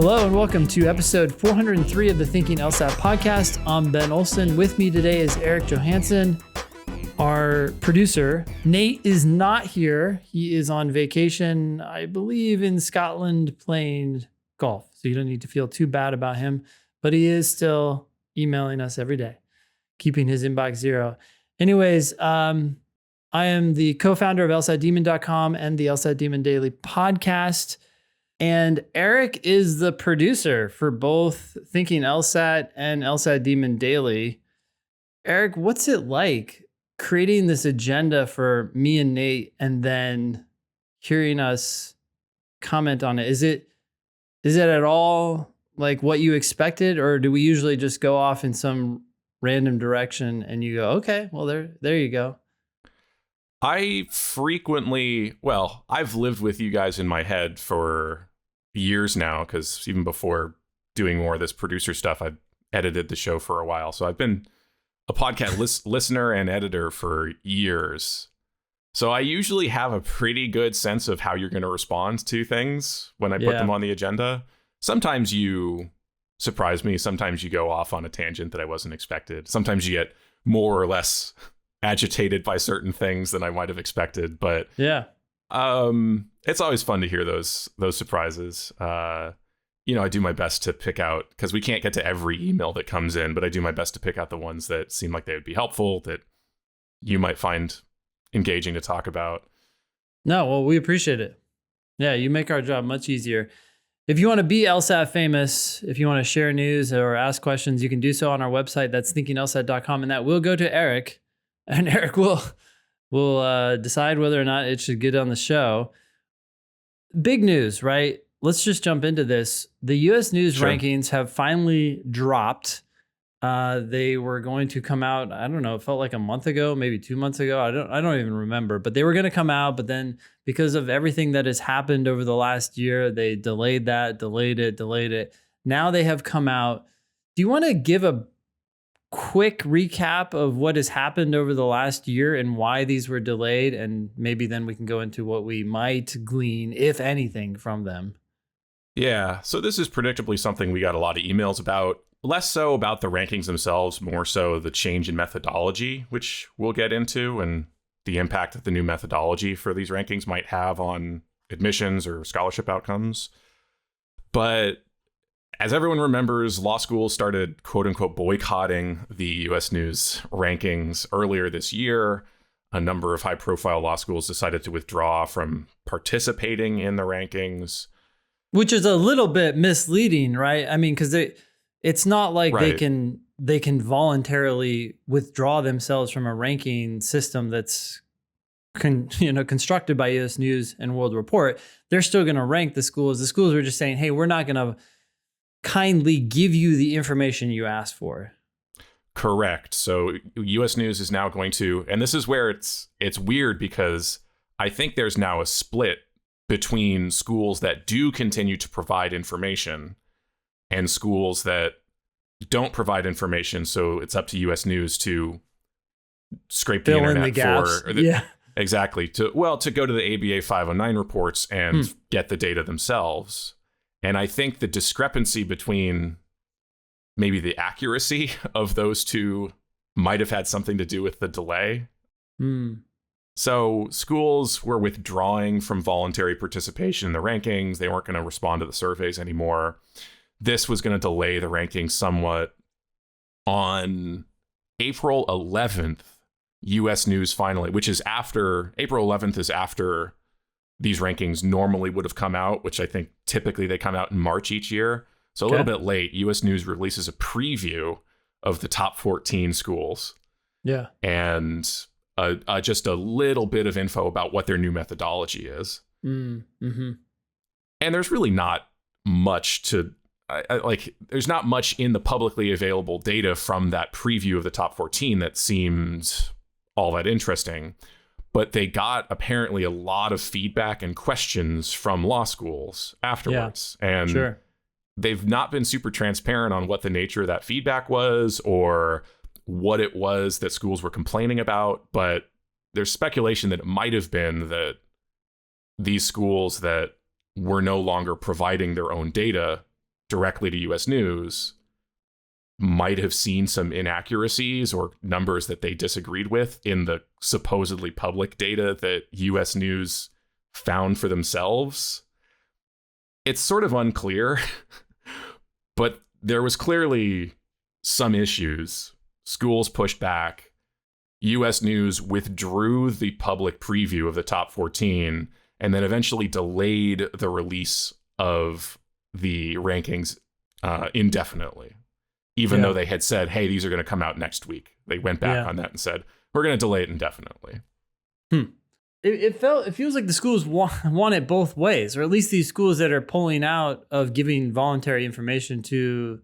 Hello and welcome to episode 403 of the Thinking LSAT podcast. I'm Ben Olson. With me today is Erik Johansson, our producer. Nate is not here. He is on vacation, I believe, in Scotland playing golf. So you don't need to feel too bad about him, but he is still emailing us every day, keeping his inbox zero. Anyways, I am the co-founder of LSATdemon.com and the LSAT Demon Daily podcast. And Erik is the producer for both Thinking LSAT and LSAT Demon Daily. Erik, what's it like creating this agenda for me and Nate and then hearing us comment on it? Is it at all like what you expected, or do we usually just go off in some random direction and you go, okay, well, there you go? I've lived with you guys in my head for years now, because even before doing more of this producer stuff, I've edited the show for a while. So I've been a podcast listener and editor for years. So I usually have a pretty good sense of how you're going to respond to things when I put them on the agenda. Sometimes you surprise me. Sometimes you go off on a tangent that I wasn't expected. Sometimes you get more or less agitated by certain things than I might have expected. But yeah, it's always fun to hear those surprises. I do my best to pick out, because we can't get to every email that comes in, but I do my best to pick out the ones that seem like they would be helpful, that you might find engaging to talk about. No, well, we appreciate it. Yeah, you make our job much easier. If you want to be LSAT famous, if you want to share news or ask questions, you can do so on our website. That's thinkinglsat.com, and that will go to Erik, and Erik will decide whether or not it should get on the show. Big news, right? Let's just jump into this. The U.S. News rankings have finally dropped. They were going to come out, I don't know, it felt like a month ago, maybe 2 months ago. I don't even remember, but they were going to come out. But then because of everything that has happened over the last year, they delayed it. Now they have come out. Do you want to give a quick recap of what has happened over the last year and why these were delayed? And maybe then we can go into what we might glean, if anything, from them. Yeah, so this is predictably something we got a lot of emails about. Less so about the rankings themselves, more so the change in methodology, which we'll get into, and the impact that the new methodology for these rankings might have on admissions or scholarship outcomes. But as everyone remembers, law schools started, quote unquote, boycotting the U.S. News rankings earlier this year. A number of high profile law schools decided to withdraw from participating in the rankings. Which is a little bit misleading, right? I mean, because it's not like they can voluntarily withdraw themselves from a ranking system that's constructed by U.S. News and World Report. They're still going to rank the schools. The schools are just saying, hey, we're not going to kindly give you the information you asked for. Correct. So U.S. News is now going to, and this is where it's weird, because I think there's now a split between schools that do continue to provide information and schools that don't provide information. So it's up to U.S. News to scrape the internet in the gaps. Exactly. To go to the ABA 509 reports and get the data themselves. And I think the discrepancy between maybe the accuracy of those two might have had something to do with the delay. So schools were withdrawing from voluntary participation in the rankings. They weren't going to respond to the surveys anymore. This was going to delay the rankings somewhat. On April 11th, U.S. News finally, which is after, April 11th is after these rankings normally would have come out, which I think typically they come out in March each year. So a little bit late, U.S. News releases a preview of the top 14 schools. Yeah. And just a little bit of info about what their new methodology is. Mm-hmm. And there's really not much there's not much in the publicly available data from that preview of the top 14 that seemed all that interesting. But they got apparently a lot of feedback and questions from law schools afterwards. Yeah, and they've not been super transparent on what the nature of that feedback was or what it was that schools were complaining about. But there's speculation that it might have been that these schools that were no longer providing their own data directly to US News might have seen some inaccuracies or numbers that they disagreed with in the supposedly public data that US News found for themselves. It's sort of unclear, but there was clearly some issues. Schools pushed back. US News withdrew the public preview of the top 14 and then eventually delayed the release of the rankings indefinitely. Even though they had said, hey, these are going to come out next week. They went back on that and said, we're going to delay it indefinitely. It feels like the schools want it both ways, or at least these schools that are pulling out of giving voluntary information to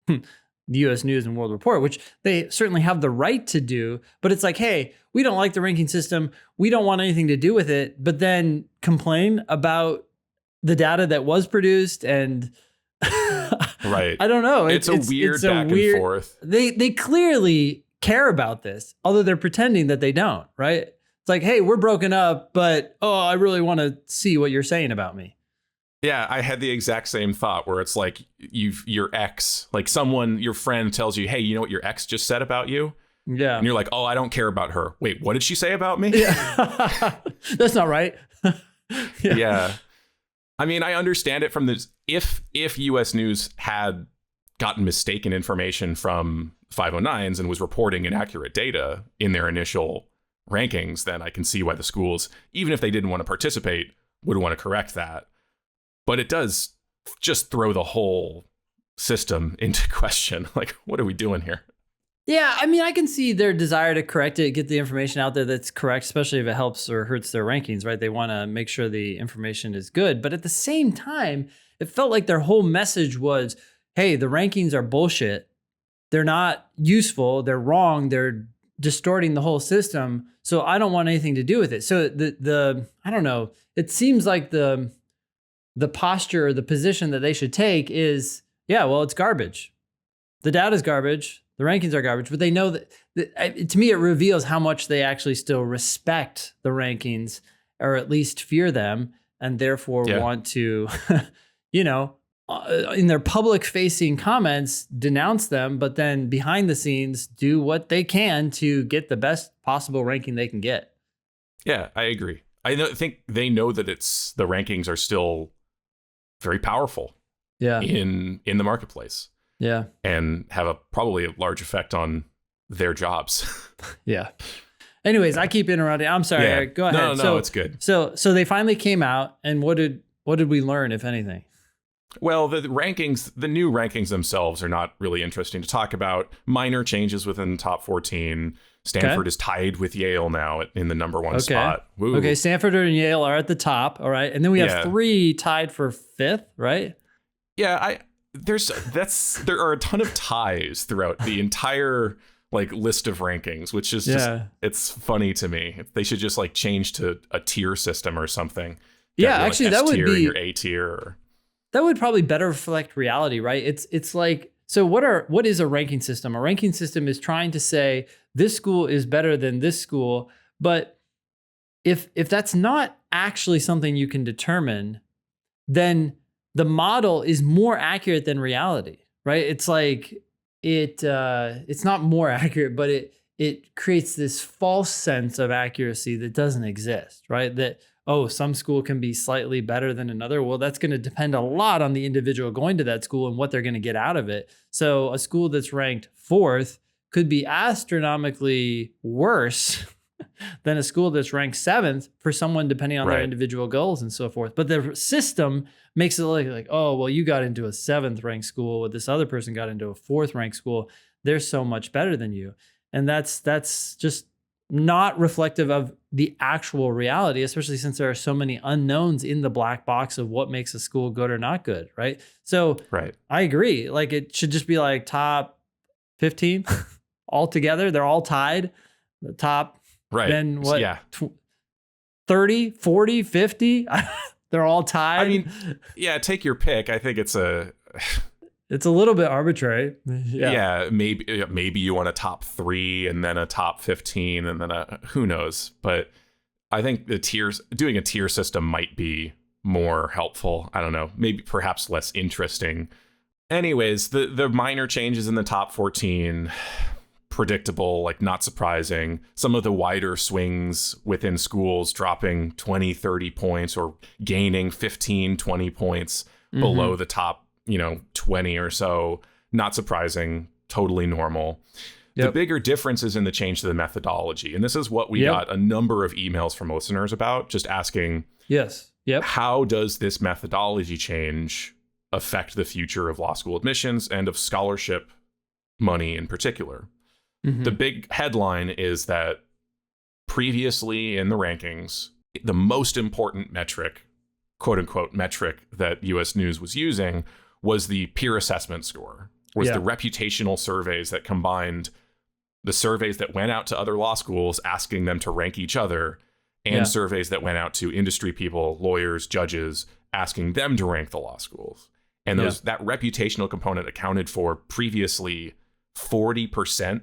the U.S. News and World Report, which they certainly have the right to do. But it's like, hey, we don't like the ranking system. We don't want anything to do with it. But then complain about the data that was produced and... Right. I don't know. It's a weird back and forth. They clearly care about this, although they're pretending that they don't, right? It's like, hey, we're broken up, but I really want to see what you're saying about me. Yeah, I had the exact same thought where it's like your ex, like your friend tells you, hey, you know what your ex just said about you? Yeah. And you're like, oh, I don't care about her. Wait, what did she say about me? Yeah. That's not right. Yeah. I mean, I understand it from this. If US News had gotten mistaken information from 509s and was reporting inaccurate data in their initial rankings, then I can see why the schools, even if they didn't want to participate, would want to correct that. But it does just throw the whole system into question. Like, what are we doing here? Yeah, I mean, I can see their desire to correct it, get the information out there that's correct, especially if it helps or hurts their rankings, right? They want to make sure the information is good. But at the same time, it felt like their whole message was, hey, the rankings are bullshit. They're not useful. They're wrong. They're distorting the whole system. So I don't want anything to do with it. So I don't know. It seems like the posture or the position that they should take is, yeah, well, it's garbage. The data's garbage. The rankings are garbage, but they know that to me, it reveals how much they actually still respect the rankings or at least fear them and therefore want to, in their public facing comments, denounce them, but then behind the scenes, do what they can to get the best possible ranking they can get. Yeah, I agree. I think they know that the rankings are still very powerful in the marketplace. Yeah. And have probably a large effect on their jobs. Yeah. Anyways, I keep interrupting. I'm sorry, Eric. Go ahead. No, it's good. So they finally came out, and what did we learn, if anything? Well, the new rankings themselves are not really interesting to talk about. Minor changes within the top 14. Stanford is tied with Yale now in the number one spot. Woo. Okay, Stanford and Yale are at the top. All right. And then we have 3 tied for 5th, right? Yeah, there are a ton of ties throughout the entire list of rankings, which is just it's funny to me. They should just change to a tier system or something. Yeah, actually that would be your A tier. That would probably better reflect reality, right? It's like, so what is a ranking system? A ranking system is trying to say this school is better than this school, but if that's not actually something you can determine, then the model is more accurate than reality, right? It's like it's not more accurate, but it creates this false sense of accuracy that doesn't exist, right? That, some school can be slightly better than another. Well, that's going to depend a lot on the individual going to that school and what they're going to get out of it. So a school that's ranked 4th could be astronomically worse than a school that's ranked 7th for someone depending on their individual goals and so forth. But the system makes it look like, you got into a 7th ranked school, this other person got into a 4th ranked school. They're so much better than you. And that's just not reflective of the actual reality, especially since there are so many unknowns in the black box of what makes a school good or not good, right? So I agree. It should just be top 15 all together. They're all tied. The top, then what? Yeah. 30, 40, 50. They're all tied. I mean, take your pick. I think it's a little bit arbitrary. Yeah, maybe you want a top 3 and then a top 15 and then who knows. But I think doing a tier system might be more helpful. I don't know, maybe perhaps less interesting. anyways, the minor changes in the top 14, predictable, like not surprising. Some of the wider swings within schools dropping 20, 30 points or gaining 15, 20 points below the top, 20 or so. Not surprising, totally normal. Yep. The bigger difference is in the change to the methodology. And this is what we got a number of emails from listeners about, just asking, how does this methodology change affect the future of law school admissions and of scholarship money in particular? The big headline is that previously in the rankings, the most important metric, quote unquote, metric that US News was using was the peer assessment score, was the reputational surveys that combined the surveys that went out to other law schools asking them to rank each other and surveys that went out to industry people, lawyers, judges, asking them to rank the law schools. And that reputational component accounted for previously 40%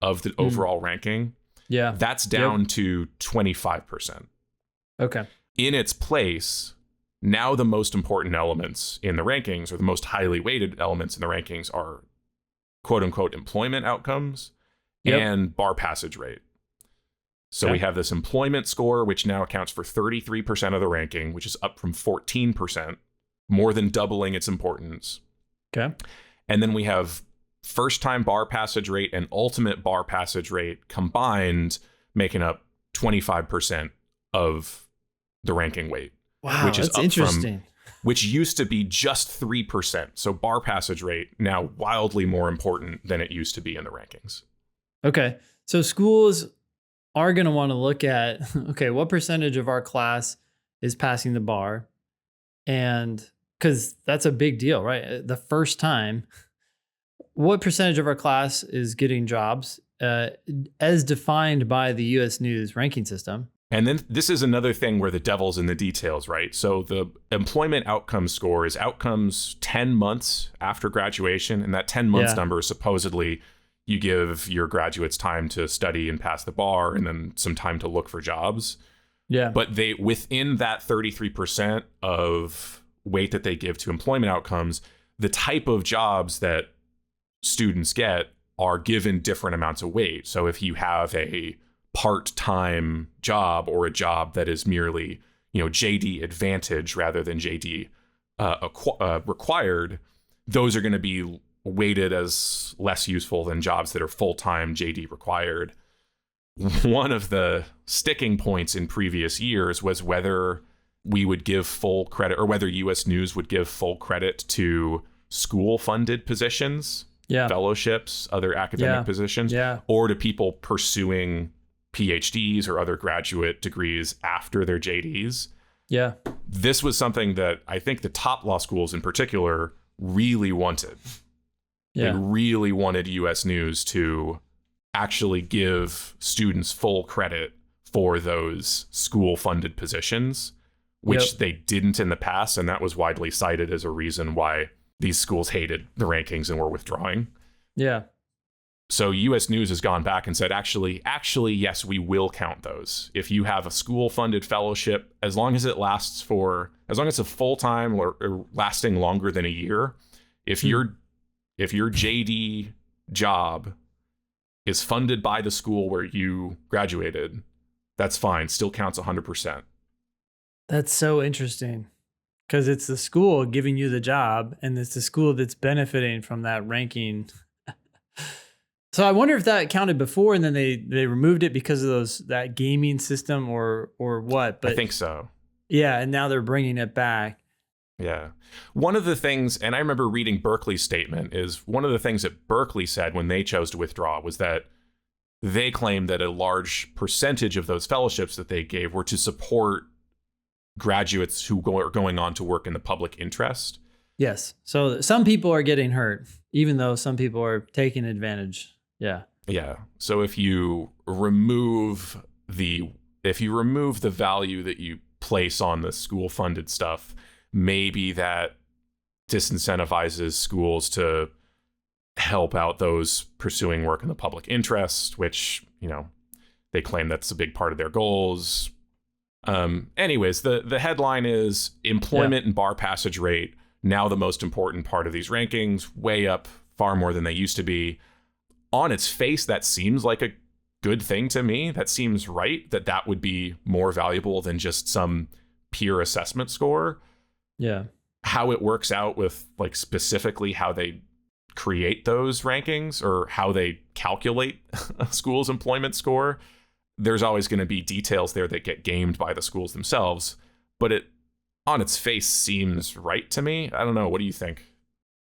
of the overall ranking. Yeah. That's down to 25%. Okay. In its place, now the most important elements in the rankings, or the most highly weighted elements in the rankings, are quote unquote employment outcomes and bar passage rate. So we have this employment score, which now accounts for 33% of the ranking, which is up from 14%, more than doubling its importance. Okay. And then we have first time bar passage rate and ultimate bar passage rate combined, making up 25% of the ranking weight. Wow, which is that's interesting. Which used to be just 3%. So bar passage rate now wildly more important than it used to be in the rankings. Okay. So schools are going to want to look at, okay, what percentage of our class is passing the bar? And because that's a big deal, right? The first time, what percentage of our class is getting jobs as defined by the US News ranking system? And then this is another thing where the devil's in the details, right? So the employment outcome score is outcomes 10 months after graduation. And that 10 months number is supposedly you give your graduates time to study and pass the bar and then some time to look for jobs. Yeah. But they, within that 33% of weight that they give to employment outcomes, the type of jobs that students get are given different amounts of weight. So if you have a part-time job or a job that is merely, JD advantage rather than JD required, those are going to be weighted as less useful than jobs that are full-time JD required. One of the sticking points in previous years was whether we would give full credit, or whether US News would give full credit to school-funded positions, fellowships, other academic positions, or to people pursuing PhDs or other graduate degrees after their JDs. Yeah. This was something that I think the top law schools in particular really wanted. They really wanted US News to actually give students full credit for those school-funded positions, which they didn't in the past. And that was widely cited as a reason why these schools hated the rankings and were withdrawing. Yeah. So US News has gone back and said, actually, yes, we will count those. If you have a school-funded fellowship, as long as it's a full-time or lasting longer than a year, if your JD job is funded by the school where you graduated, that's fine. Still counts 100%. That's so interesting, because it's the school giving you the job, and it's the school that's benefiting from that ranking. So I wonder if that counted before and then they removed it because of that gaming system or what. But I think so. Yeah, and now they're bringing it back. Yeah. One of the things, and I remember reading Berkeley's statement, is one of the things that Berkeley said when they chose to withdraw was that they claimed that a large percentage of those fellowships that they gave were to support graduates who are going on to work in the public interest. Yes. So some people are getting hurt, even though some people are taking advantage. Yeah. Yeah. So if you remove the value that you place on the school funded stuff, maybe that disincentivizes schools to help out those pursuing work in the public interest, which, they claim that's a big part of their goals. Anyways, the headline is employment and bar passage rate now the most important part of these rankings, way up far more than they used to be. On its face, that seems like a good thing to me. That seems right, that would be more valuable than just some peer assessment score. Yeah. How it works out with like specifically how they create those rankings or how they calculate a school's employment score, there's always going to be details there that get gamed by the schools themselves, but it on its face seems right to me. I don't know. What do you think?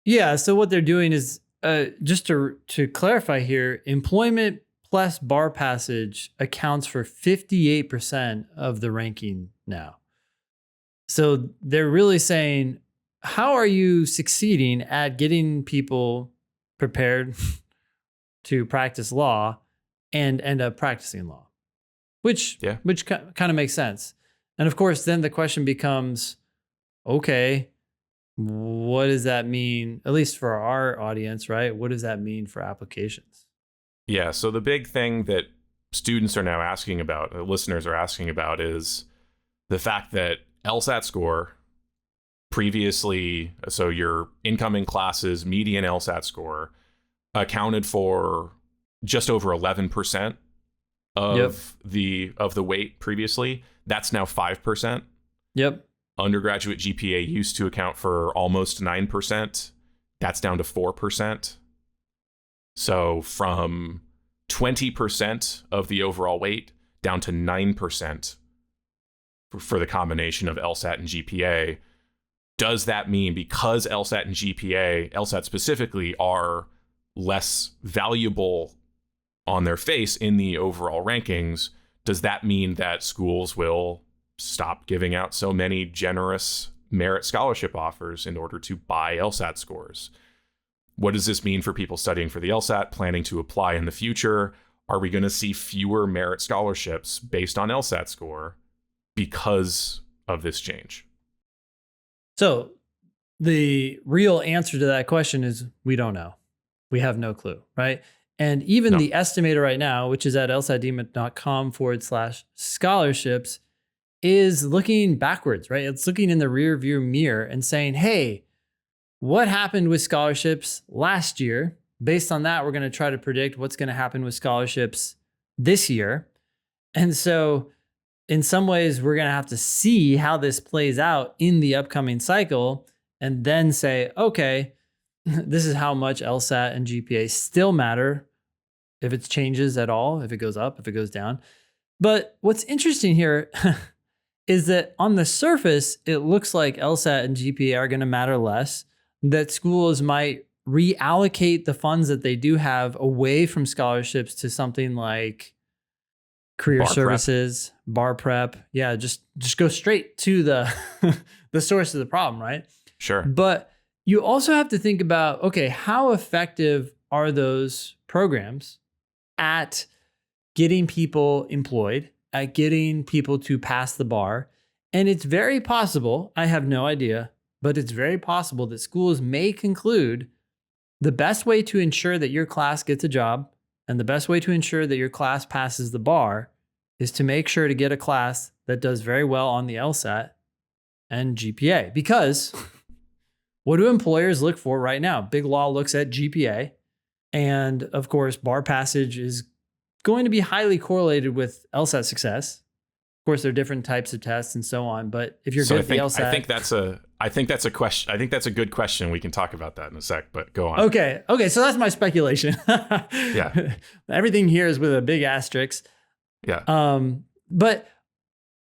Yeah. So what they're doing is just to clarify here, employment plus bar passage accounts for 58% of the ranking now. So they're really saying, how are you succeeding at getting people prepared to practice law and end up practicing law? Which kind of makes sense. And of course, then the question becomes, okay, what does that mean, at least for our audience, right? What does that mean for applications? Yeah, so the big thing that students are now asking about, listeners are asking about, is the fact that LSAT score previously, so your incoming classes median LSAT score accounted for just over 11% of the weight previously. That's now 5%. Yep. Undergraduate GPA used to account for almost 9%. That's down to 4%. So from 20% of the overall weight down to 9% for the combination of LSAT and GPA. Does that mean because LSAT and GPA, LSAT specifically, are less valuable on their face in the overall rankings, does that mean that schools will stop giving out so many generous merit scholarship offers in order to buy LSAT scores? What does this mean for people studying for the LSAT, planning to apply in the future? Are we going to see fewer merit scholarships based on LSAT score because of this change? So the real answer to that question is we don't know. We have no clue, right? And even the estimator right now, which is at lsatdemon.com/scholarships, is looking backwards, right? It's looking in the rear view mirror and saying, hey, what happened with scholarships last year? Based on that, we're going to try to predict what's going to happen with scholarships this year. And so in some ways, we're going to have to see how this plays out in the upcoming cycle and then say, okay, this is how much LSAT and GPA still matter, if it changes at all, if it goes up, if it goes down. But what's interesting here is that on the surface, it looks like LSAT and GPA are going to matter less, that schools might reallocate the funds that they do have away from scholarships to something like career bar services, prep. Bar prep. Yeah, just go straight to the the source of the problem, right? Sure. But you also have to think about, okay, how effective are those programs at getting people employed, at getting people to pass the bar? And it's very possible, I have no idea, but it's very possible that schools may conclude the best way to ensure that your class gets a job and the best way to ensure that your class passes the bar is to make sure to get a class that does very well on the LSAT and GPA. Because what do employers look for right now? Big Law looks at GPA. And of course, bar passage is going to be highly correlated with LSAT success. Of course, there are different types of tests and so on. But if you're good at the LSAT, I think that's a question. I think that's a good question. We can talk about that in a sec, but go on. Okay. So that's my speculation. Yeah. Everything here is with a big asterisk. Yeah. But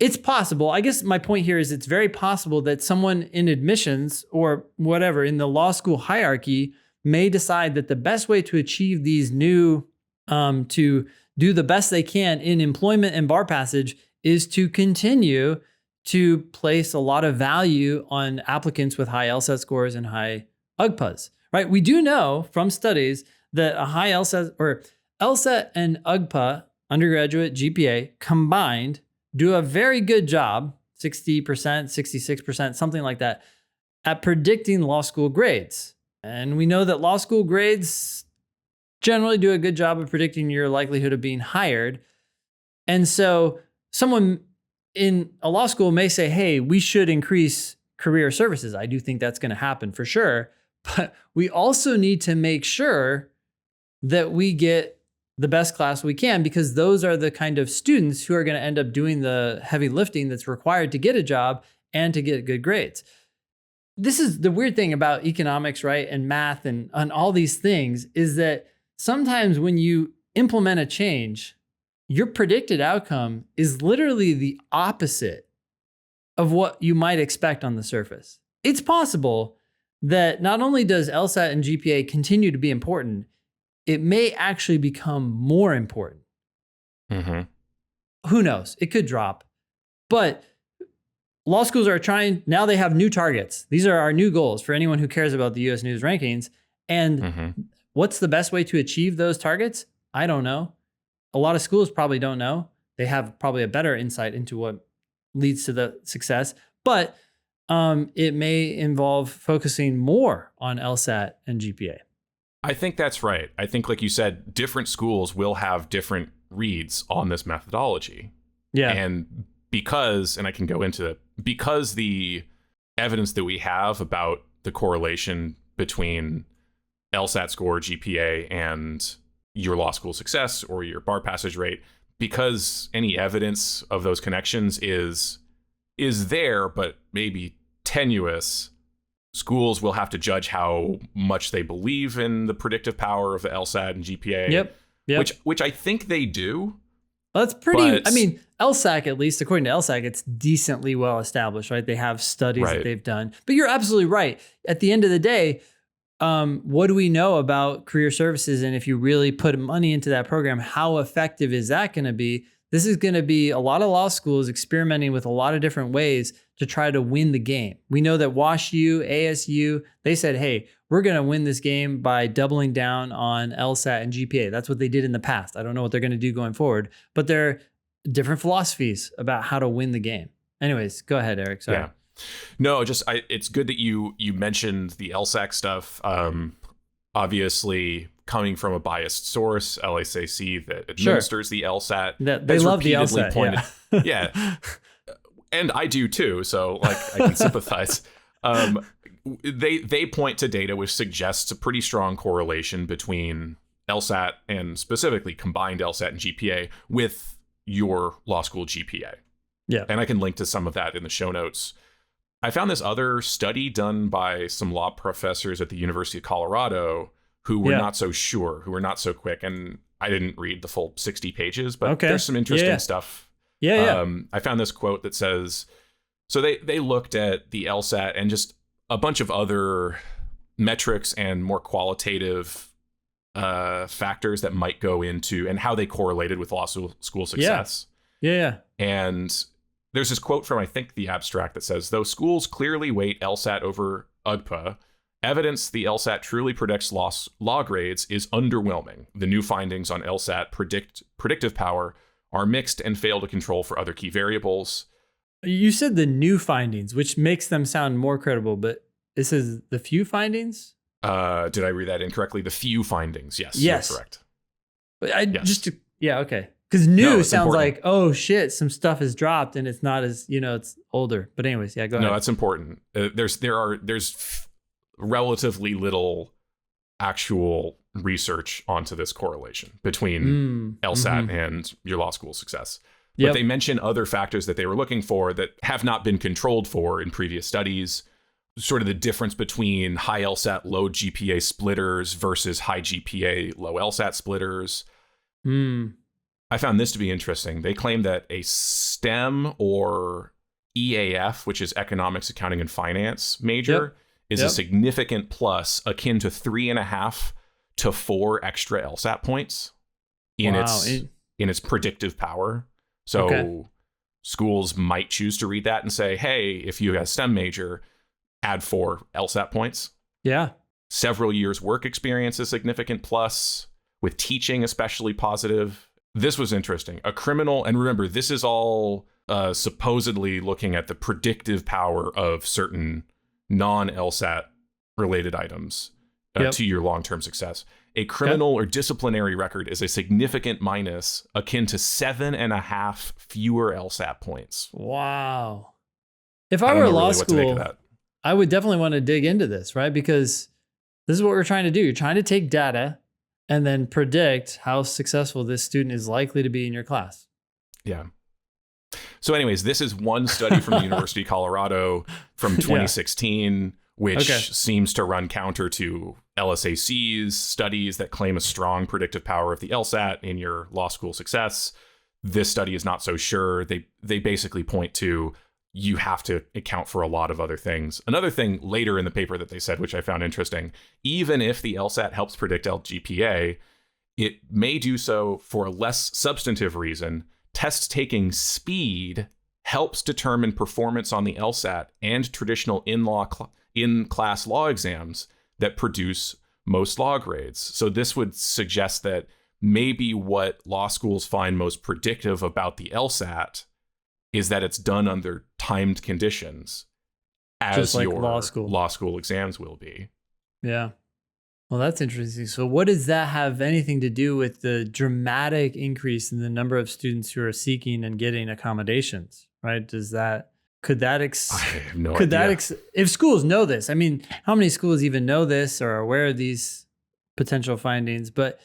it's possible. I guess my point here is it's very possible that someone in admissions or whatever in the law school hierarchy may decide that the best way to achieve these new, to do the best they can in employment and bar passage is to continue to place a lot of value on applicants with high LSAT scores and high UGPAs, right? We do know from studies that a high LSAT or LSAT and UGPA undergraduate GPA combined do a very good job, 60%, 66%, something like that, at predicting law school grades. And we know that law school grades generally do a good job of predicting your likelihood of being hired. And so someone in a law school may say, hey, we should increase career services. I do think that's going to happen for sure. But we also need to make sure that we get the best class we can, because those are the kind of students who are going to end up doing the heavy lifting that's required to get a job and to get good grades. This is the weird thing about economics, right? And math and all these things is that sometimes when you implement a change, your predicted outcome is literally the opposite of what you might expect on the surface. It's possible that not only does LSAT and GPA continue to be important, it may actually become more important. Who knows? It could drop. But law schools are trying, now they have new targets. These are our new goals for anyone who cares about the US News rankings. And what's the best way to achieve those targets? I don't know. A lot of schools probably don't know. They have probably a better insight into what leads to the success. But it may involve focusing more on LSAT and GPA. I think that's right. I think, like you said, different schools will have different reads on this methodology. Yeah. And because, and I can go into it, because the evidence that we have about the correlation between LSAT score, GPA, and your law school success or your bar passage rate, because any evidence of those connections is there, but maybe tenuous, schools will have to judge how much they believe in the predictive power of the LSAT and GPA. Yep. Which I think they do. Well, that's pretty, I mean, LSAC, at least according to LSAC, it's decently well established, right? They have studies that they've done. But you're absolutely right. At the end of the day, what do we know about career services? And if you really put money into that program, how effective is that going to be? This is going to be a lot of law schools experimenting with a lot of different ways to try to win the game. We know that WashU, ASU, they said, hey, we're going to win this game by doubling down on LSAT and GPA. That's what they did in the past. I don't know what they're going to do going forward, but there are different philosophies about how to win the game. Anyways, go ahead, Erik. Sorry. Yeah. No, it's good that you mentioned the LSAC stuff. Obviously, coming from a biased source, LSAC that administers the LSAT. They love the LSAT. Yeah. And I do too. So like I can sympathize. They point to data which suggests a pretty strong correlation between LSAT and specifically combined LSAT and GPA with your law school GPA. Yeah. And I can link to some of that in the show notes. I found this other study done by some law professors at the University of Colorado who were not so sure, who were not so quick. And I didn't read the full 60 pages, but there's some interesting stuff. I found this quote that says, so they looked at the LSAT and just a bunch of other metrics and more qualitative factors that might go into and how they correlated with law school success. And there's this quote from, I think, the abstract that says, though schools clearly weight LSAT over UGPA, evidence the LSAT truly predicts law grades is underwhelming. The new findings on LSAT predictive power are mixed and fail to control for other key variables. You said the new findings, which makes them sound more credible, but this is the few findings? Did I read that incorrectly? The few findings. Yes. Yes. You're correct. Okay. Because new sounds like, oh shit, some stuff has dropped and it's not as, it's older. But anyways, go ahead. No, that's important. There's relatively little actual research onto this correlation between LSAT and your law school success. But they mention other factors that they were looking for that have not been controlled for in previous studies. Sort of the difference between high LSAT, low GPA splitters versus high GPA, low LSAT splitters. I found this to be interesting. They claim that a STEM or EAF, which is economics, accounting, and finance major, is a significant plus akin to 3.5 to 4 extra LSAT points in its predictive power. So schools might choose to read that and say, hey, if you have a STEM major, add 4 LSAT points. Yeah. Several years work experience is significant plus, with teaching especially positive. This was interesting. A criminal, and remember, this is all supposedly looking at the predictive power of certain non-LSAT related items to your long-term success. A criminal or disciplinary record is a significant minus akin to 7.5 fewer LSAT points. Wow. If I were law school, I would definitely want to dig into this, right? Because this is what we're trying to do. You're trying to take data and then predict how successful this student is likely to be in your class. Yeah. So anyways, this is one study from the University of Colorado from 2016, which seems to run counter to LSAC's studies that claim a strong predictive power of the LSAT in your law school success. This study is not so sure. They basically point to you have to account for a lot of other things. Another thing later in the paper that they said, which I found interesting, even if the LSAT helps predict GPA, it may do so for a less substantive reason. Test taking speed helps determine performance on the LSAT and traditional in-class law exams that produce most law grades. So this would suggest that maybe what law schools find most predictive about the LSAT is that it's done under timed conditions, as just like your law school exams will be. Yeah. Well, that's interesting. So what does that have anything to do with the dramatic increase in the number of students who are seeking and getting accommodations, right? Could that I have no idea. If schools know this, I mean, how many schools even know this or are aware of these potential findings? But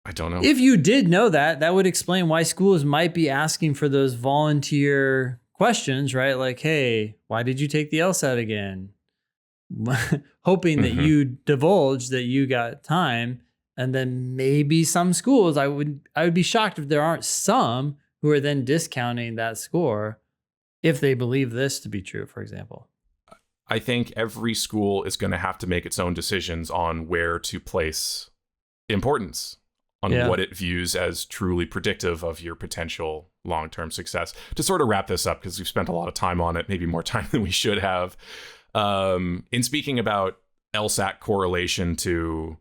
I don't know. If you did know that, that would explain why schools might be asking for those volunteer questions, right? Like, hey, why did you take the LSAT again? Hoping that you divulge that you got time. And then maybe some schools, I would be shocked if there aren't some who are then discounting that score if they believe this to be true, for example. I think every school is going to have to make its own decisions on where to place importance on what it views as truly predictive of your potential long-term success. To sort of wrap this up, because we've spent a lot of time on it, maybe more time than we should have. In speaking about LSAT correlation to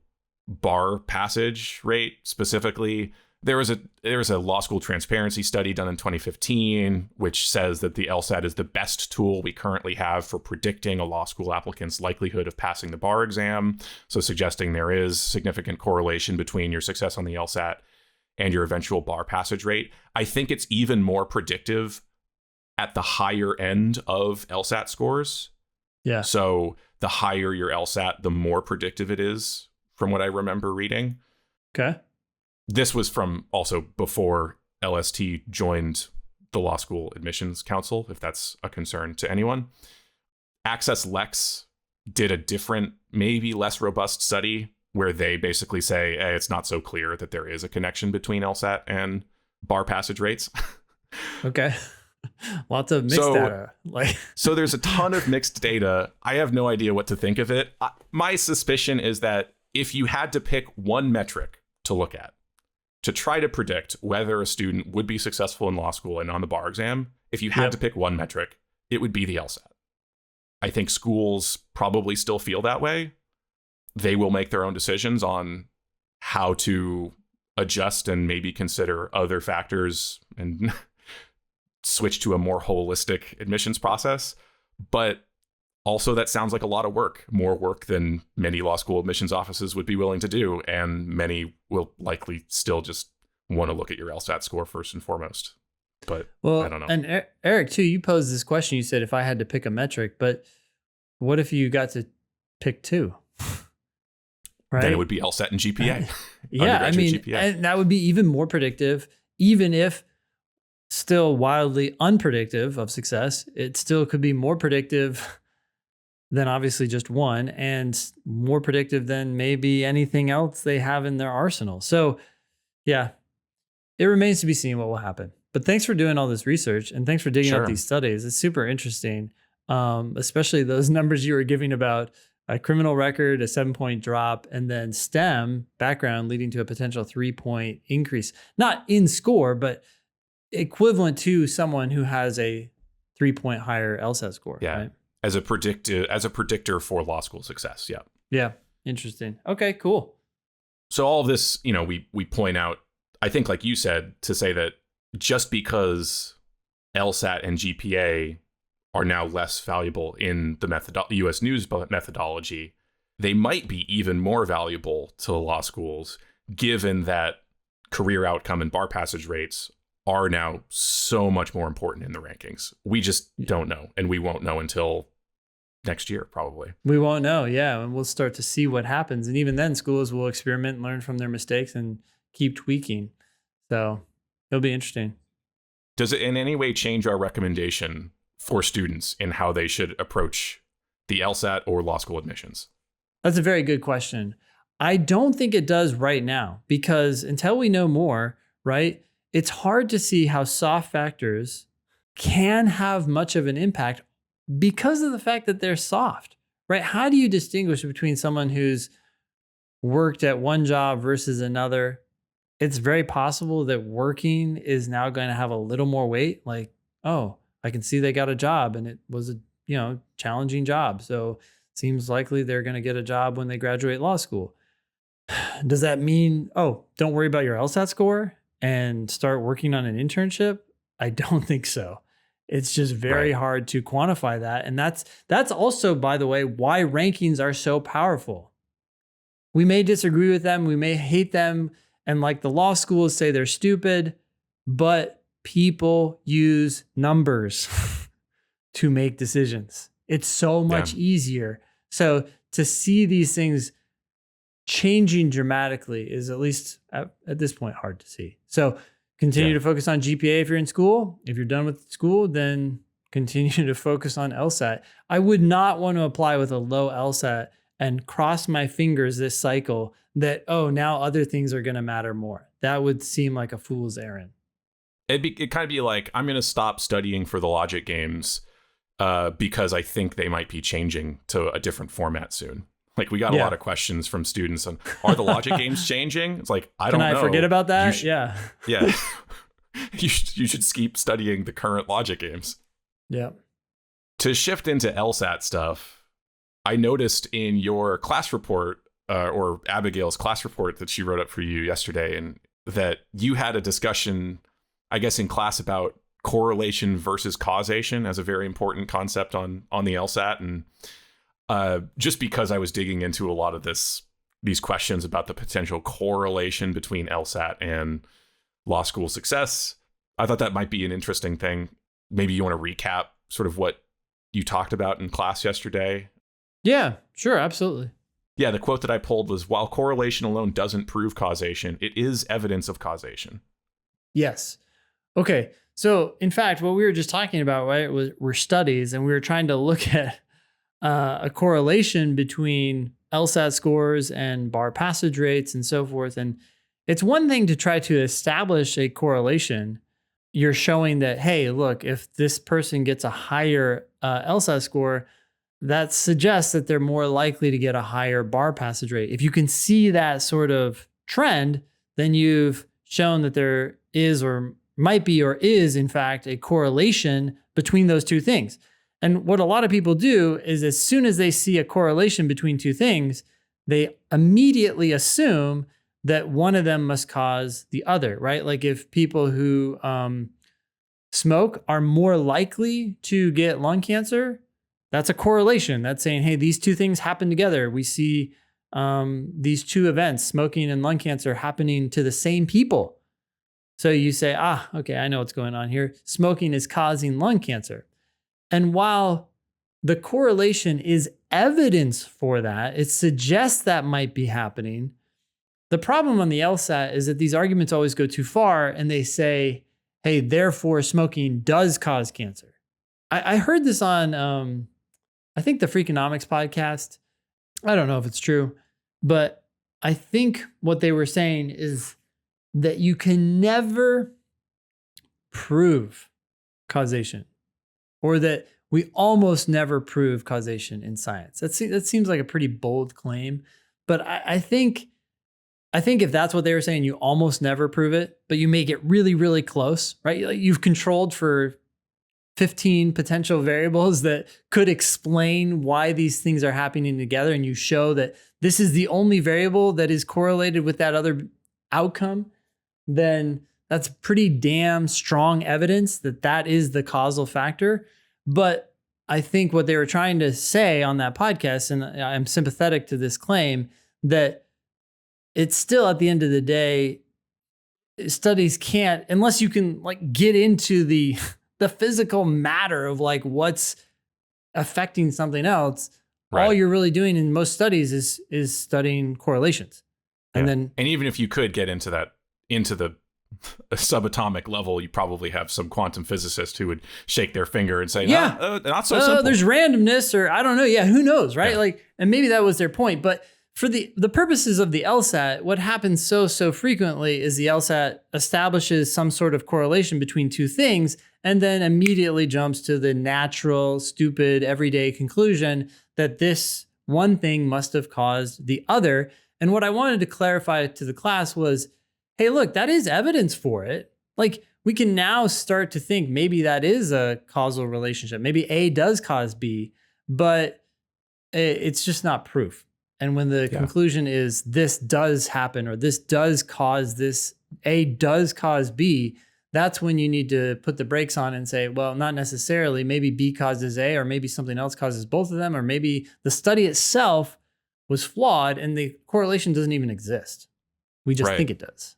bar passage rate specifically, there was a law school transparency study done in 2015, which says that the LSAT is the best tool we currently have for predicting a law school applicant's likelihood of passing the bar exam. So suggesting there is significant correlation between your success on the LSAT and your eventual bar passage rate. I think it's even more predictive at the higher end of LSAT scores. Yeah. So the higher your LSAT, the more predictive it is, from what I remember reading. Okay. This was from also before LST joined the Law School Admissions Council, if that's a concern to anyone. Access Lex did a different, maybe less robust study where they basically say, hey, it's not so clear that there is a connection between LSAT and bar passage rates. Okay. Lots of mixed data. So there's a ton of mixed data. I have no idea what to think of it. My suspicion is that if you had to pick one metric to look at to try to predict whether a student would be successful in law school and on the bar exam, if you had to pick one metric, it would be the LSAT. I think schools probably still feel that way. They will make their own decisions on how to adjust and maybe consider other factors and switch to a more holistic admissions process. But also, that sounds like a lot of work, more work than many law school admissions offices would be willing to do. And many will likely still just want to look at your LSAT score first and foremost. But I don't know. And Erik, too, you posed this question. You said, if I had to pick a metric, but what if you got to pick two? Right? Then it would be LSAT and GPA. Yeah, I mean, GPA. And that would be even more predictive, even if still wildly unpredictive of success. It still could be more predictive than obviously just one, and more predictive than maybe anything else they have in their arsenal. So yeah, it remains to be seen what will happen. But thanks for doing all this research, and thanks for digging up these studies. It's super interesting, especially those numbers you were giving about a criminal record, a 7-point drop, and then STEM background leading to a potential 3-point increase. Not in score, but equivalent to someone who has a 3-point higher LSAT score. Yeah. Right? As a predictor for law school success. Yeah. Yeah. Interesting. Okay, cool. So all of this, we point out, I think, like you said, to say that just because LSAT and GPA are now less valuable in the U.S. News methodology, they might be even more valuable to law schools, given that career outcome and bar passage rates are now so much more important in the rankings. We just don't know, and we won't know until next year, probably. We won't know. Yeah. And we'll start to see what happens. And even then, schools will experiment and learn from their mistakes and keep tweaking. So it'll be interesting. Does it in any way change our recommendation for students in how they should approach the LSAT or law school admissions? That's a very good question. I don't think it does right now, because until we know more, right, it's hard to see how soft factors can have much of an impact because of the fact that they're soft, right? How do you distinguish between someone who's worked at one job versus another? It's very possible that working is now going to have a little more weight. Like, oh, I can see they got a job and it was a challenging job. So it seems likely they're going to get a job when they graduate law school. Does that mean, oh, don't worry about your LSAT score and start working on an internship? I don't think so. It's just very hard to quantify that. And that's also, by the way, why rankings are so powerful. We may disagree with them. We may hate them. And like the law schools say they're stupid, but people use numbers to make decisions. It's so much easier. So to see these things changing dramatically is, at least at this point, hard to see. So continue to focus on GPA if you're in school. If you're done with school, then continue to focus on LSAT. I would not want to apply with a low LSAT and cross my fingers this cycle that, oh, now other things are going to matter more. That would seem like a fool's errand. It'd kind of be like, I'm going to stop studying for the logic games because I think they might be changing to a different format soon. Like, we got a lot of questions from students on, are the logic games changing? It's like, I don't know. Can I forget about that? Yeah. You should keep studying the current logic games. Yeah. To shift into LSAT stuff, I noticed in your class report, or Abigail's class report that she wrote up for you yesterday, and that you had a discussion, I guess, in class about correlation versus causation as a very important concept on the LSAT. And just because I was digging into a lot of these questions about the potential correlation between LSAT and law school success, I thought that might be an interesting thing. Maybe you want to recap sort of what you talked about in class yesterday. Yeah, sure. Absolutely. Yeah. The quote that I pulled was, while correlation alone doesn't prove causation, it is evidence of causation. Yes. Okay. So in fact, what we were just talking about, right, were studies, and we were trying to look at a correlation between LSAT scores and bar passage rates and so forth. And it's one thing to try to establish a correlation. You're showing that, hey, look, if this person gets a higher LSAT score, that suggests that they're more likely to get a higher bar passage rate. If you can see that sort of trend, then you've shown that there is, or might be, or is in fact, a correlation between those two things. And what a lot of people do is, as soon as they see a correlation between two things, they immediately assume that one of them must cause the other, right? Like if people who smoke are more likely to get lung cancer, that's a correlation. That's saying, hey, these two things happen together. We see these two events, smoking and lung cancer, happening to the same people. So you say, okay, I know what's going on here. Smoking is causing lung cancer. And while the correlation is evidence for that, it suggests that might be happening. The problem on the LSAT is that these arguments always go too far, and they say, hey, therefore smoking does cause cancer. I heard this on, I think the Freakonomics podcast. I don't know if it's true, but I think what they were saying is that you can never prove causation, or that we almost never prove causation in science. That seems like a pretty bold claim, but I think if that's what they were saying, you almost never prove it, but you make it really, really close, right? You've controlled for 15 potential variables that could explain why these things are happening together, and you show that this is the only variable that is correlated with that other outcome, then that's pretty damn strong evidence that that is the causal factor. But I think what they were trying to say on that podcast, and I'm sympathetic to this claim, that it's still, at the end of the day, studies can't, unless you can like get into the physical matter of like what's affecting something else, all Right. you're really doing in most studies is studying correlations. And then, and even if you could get into the subatomic level, you probably have some quantum physicist who would shake their finger and say, not so simple. There's randomness, or I don't know. Yeah, who knows, right? Yeah. Like, and maybe that was their point. But for the purposes of the LSAT, what happens so frequently is the LSAT establishes some sort of correlation between two things and then immediately jumps to the natural, stupid, everyday conclusion that this one thing must have caused the other. And what I wanted to clarify to the class was, hey, look, that is evidence for it. Like, we can now start to think maybe that is a causal relationship. Maybe A does cause B, but it's just not proof. And when the conclusion is this does happen, or this does cause this, A does cause B, that's when you need to put the brakes on and say, well, not necessarily. Maybe B causes A, or maybe something else causes both of them, or maybe the study itself was flawed and the correlation doesn't even exist. We just think it does.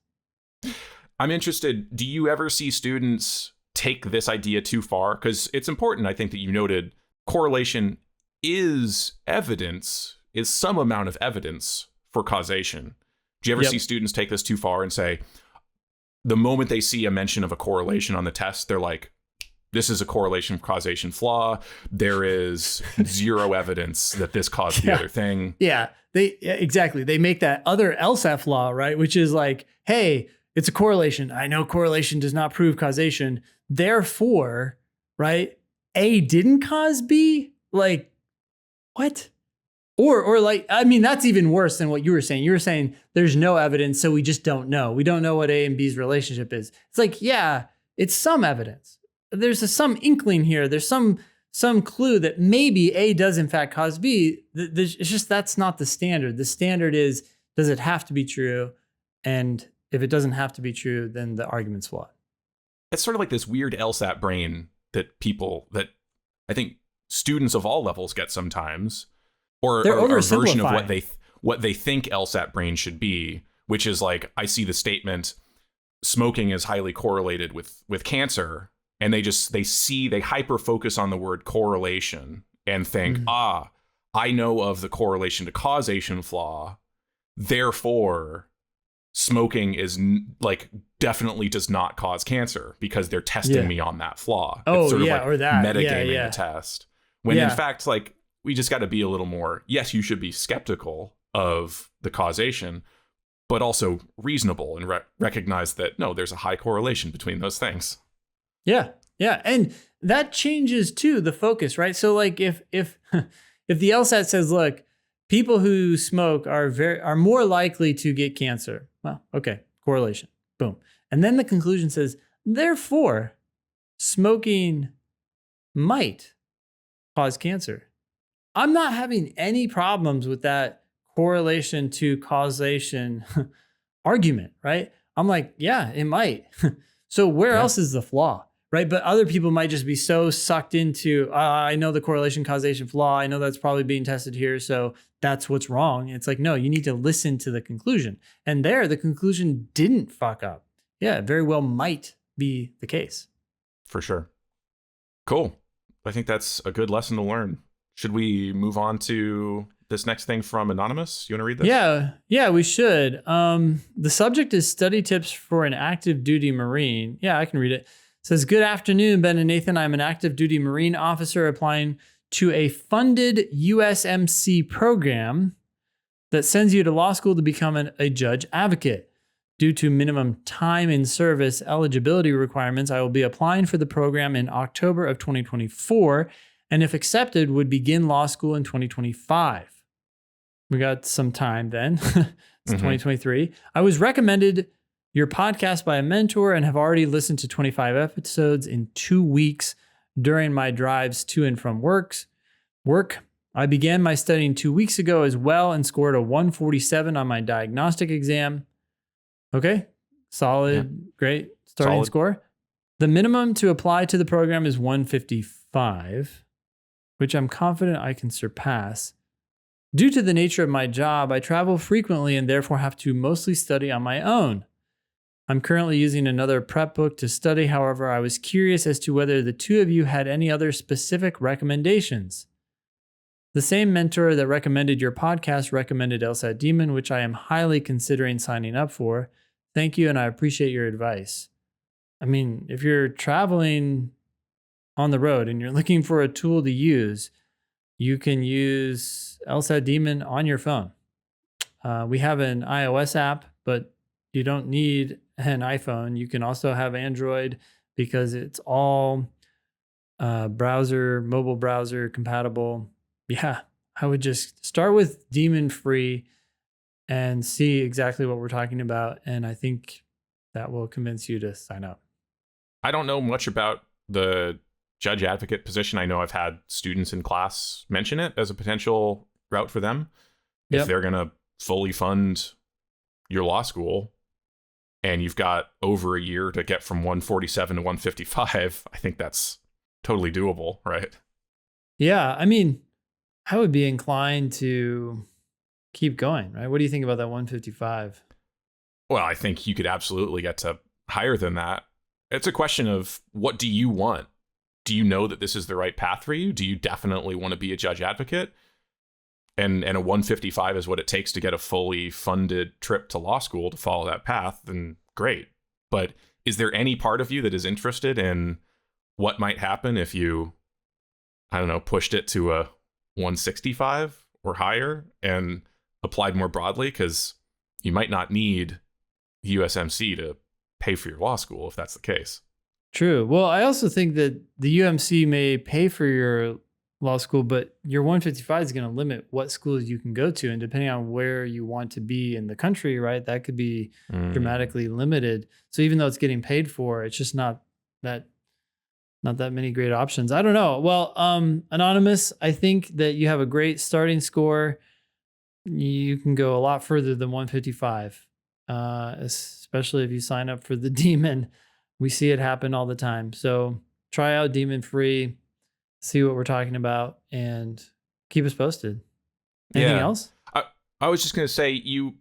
I'm interested, do you ever see students take this idea too far? Because it's important, I think, that you noted correlation is evidence, is some amount of evidence for causation. Do you ever see students take this too far and say, the moment they see a mention of a correlation on the test, they're like, this is a correlation causation flaw. There is zero evidence that this caused the other thing. Yeah, exactly. They make that other LSAT flaw, right? Which is like, hey, it's a correlation. I know correlation does not prove causation. Therefore, right, A didn't cause B? Like, what? Or like, I mean, that's even worse than what you were saying. You were saying there's no evidence, so we just don't know. We don't know what A and B's relationship is. It's like, yeah, it's some evidence. There's some inkling here. There's some clue that maybe A does in fact cause B. It's just, that's not the standard. The standard is, does it have to be true? And if it doesn't have to be true, then the argument's flawed. It's sort of like this weird LSAT brain that I think students of all levels get sometimes, or a version of what they think LSAT brain should be, which is like, I see the statement, smoking is highly correlated with cancer. And they hyper focus on the word correlation and think, I know of the correlation to causation flaw. Therefore, smoking is definitely does not cause cancer because they're testing me on that flaw. Oh, it's sort yeah, of like or that. metagaming the test. When in fact, like, we just got to be a little more, yes, you should be skeptical of the causation, but also reasonable and recognize that, no, there's a high correlation between those things. Yeah. Yeah. And that changes too the focus, right? So like if the LSAT says, look, people who smoke are more likely to get cancer. Well, okay, correlation. Boom. And then the conclusion says, therefore, smoking might cause cancer. I'm not having any problems with that correlation to causation argument, right? I'm like, yeah, it might. So where else is the flaw? Right. But other people might just be so sucked into, I know the correlation causation flaw. I know that's probably being tested here. So that's what's wrong. It's like, no, you need to listen to the conclusion. And there, the conclusion didn't fuck up. Yeah, it very well might be the case. For sure. Cool. I think that's a good lesson to learn. Should we move on to this next thing from Anonymous? You want to read this? Yeah, we should. The subject is study tips for an active duty Marine. Yeah, I can read it. It says, good afternoon, Ben and Nathan. I'm an active duty Marine officer applying to a funded USMC program that sends you to law school to become a judge advocate. Due to minimum time in service eligibility requirements, I will be applying for the program in October of 2024, and if accepted, would begin law school in 2025. We got some time then. It's 2023. I was recommended your podcast by a mentor and have already listened to 25 episodes in 2 weeks during my drives to and from work. I began my studying 2 weeks ago as well and scored a 147 on my diagnostic exam. Okay, solid, great starting score. The minimum to apply to the program is 155, which I'm confident I can surpass. Due to the nature of my job, I travel frequently and therefore have to mostly study on my own. I'm currently using another prep book to study. However, I was curious as to whether the two of you had any other specific recommendations. The same mentor that recommended your podcast recommended LSAT Demon, which I am highly considering signing up for. Thank you, and I appreciate your advice. I mean, if you're traveling on the road and you're looking for a tool to use, you can use LSAT Demon on your phone. We have an iOS app, but you don't need an iPhone. You can also have Android because it's all mobile browser compatible. Yeah, I would just start with Demon free and see exactly what we're talking about. And I think that will convince you to sign up. I don't know much about the judge advocate position. I know I've had students in class mention it as a potential route for them. If they're going to fully fund your law school and you've got over a year to get from 147 to 155, I think that's totally doable, right? Yeah, I mean, I would be inclined to keep going, right? What do you think about that 155? Well, I think you could absolutely get to higher than that. It's a question of, what do you want? Do you know that this is the right path for you? Do you definitely want to be a judge advocate? And a 155 is what it takes to get a fully funded trip to law school to follow that path, then great. But is there any part of you that is interested in what might happen if you, I don't know, pushed it to a 165 or higher and applied more broadly? Because you might not need USMC to pay for your law school if that's the case. True. Well, I also think that the UMC may pay for your law school, but your 155 is going to limit what schools you can go to. And depending on where you want to be in the country, right, that could be dramatically limited. So even though it's getting paid for, it's just not that many great options. I don't know. Well, Anonymous, I think that you have a great starting score. You can go a lot further than 155, especially if you sign up for the Demon. We see it happen all the time. So try out Demon free, see what we're talking about, and keep us posted. Anything else? I was just going to say, you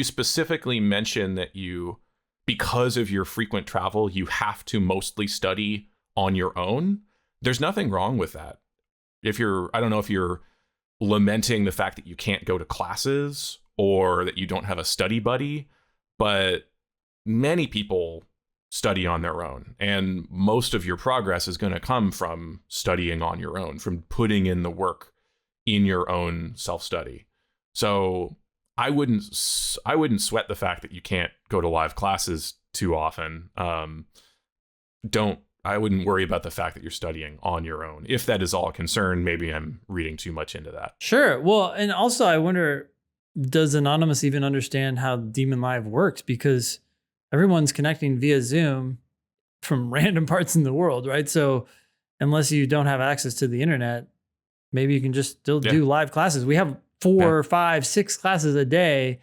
specifically mention that because of your frequent travel, you have to mostly study on your own. There's nothing wrong with that. I don't know if you're lamenting the fact that you can't go to classes or that you don't have a study buddy, but many people study on their own, and most of your progress is going to come from studying on your own, from putting in the work in your own self-study. So I wouldn't sweat the fact that you can't go to live classes too often. I wouldn't worry about the fact that you're studying on your own. If that is all a concern, maybe I'm reading too much into that. Sure. Well, and also I wonder, does Anonymous even understand how Demon Live works? Because everyone's connecting via Zoom from random parts in the world, right? So unless you don't have access to the internet, maybe you can just still do live classes. We have 4, 5, 6 classes a day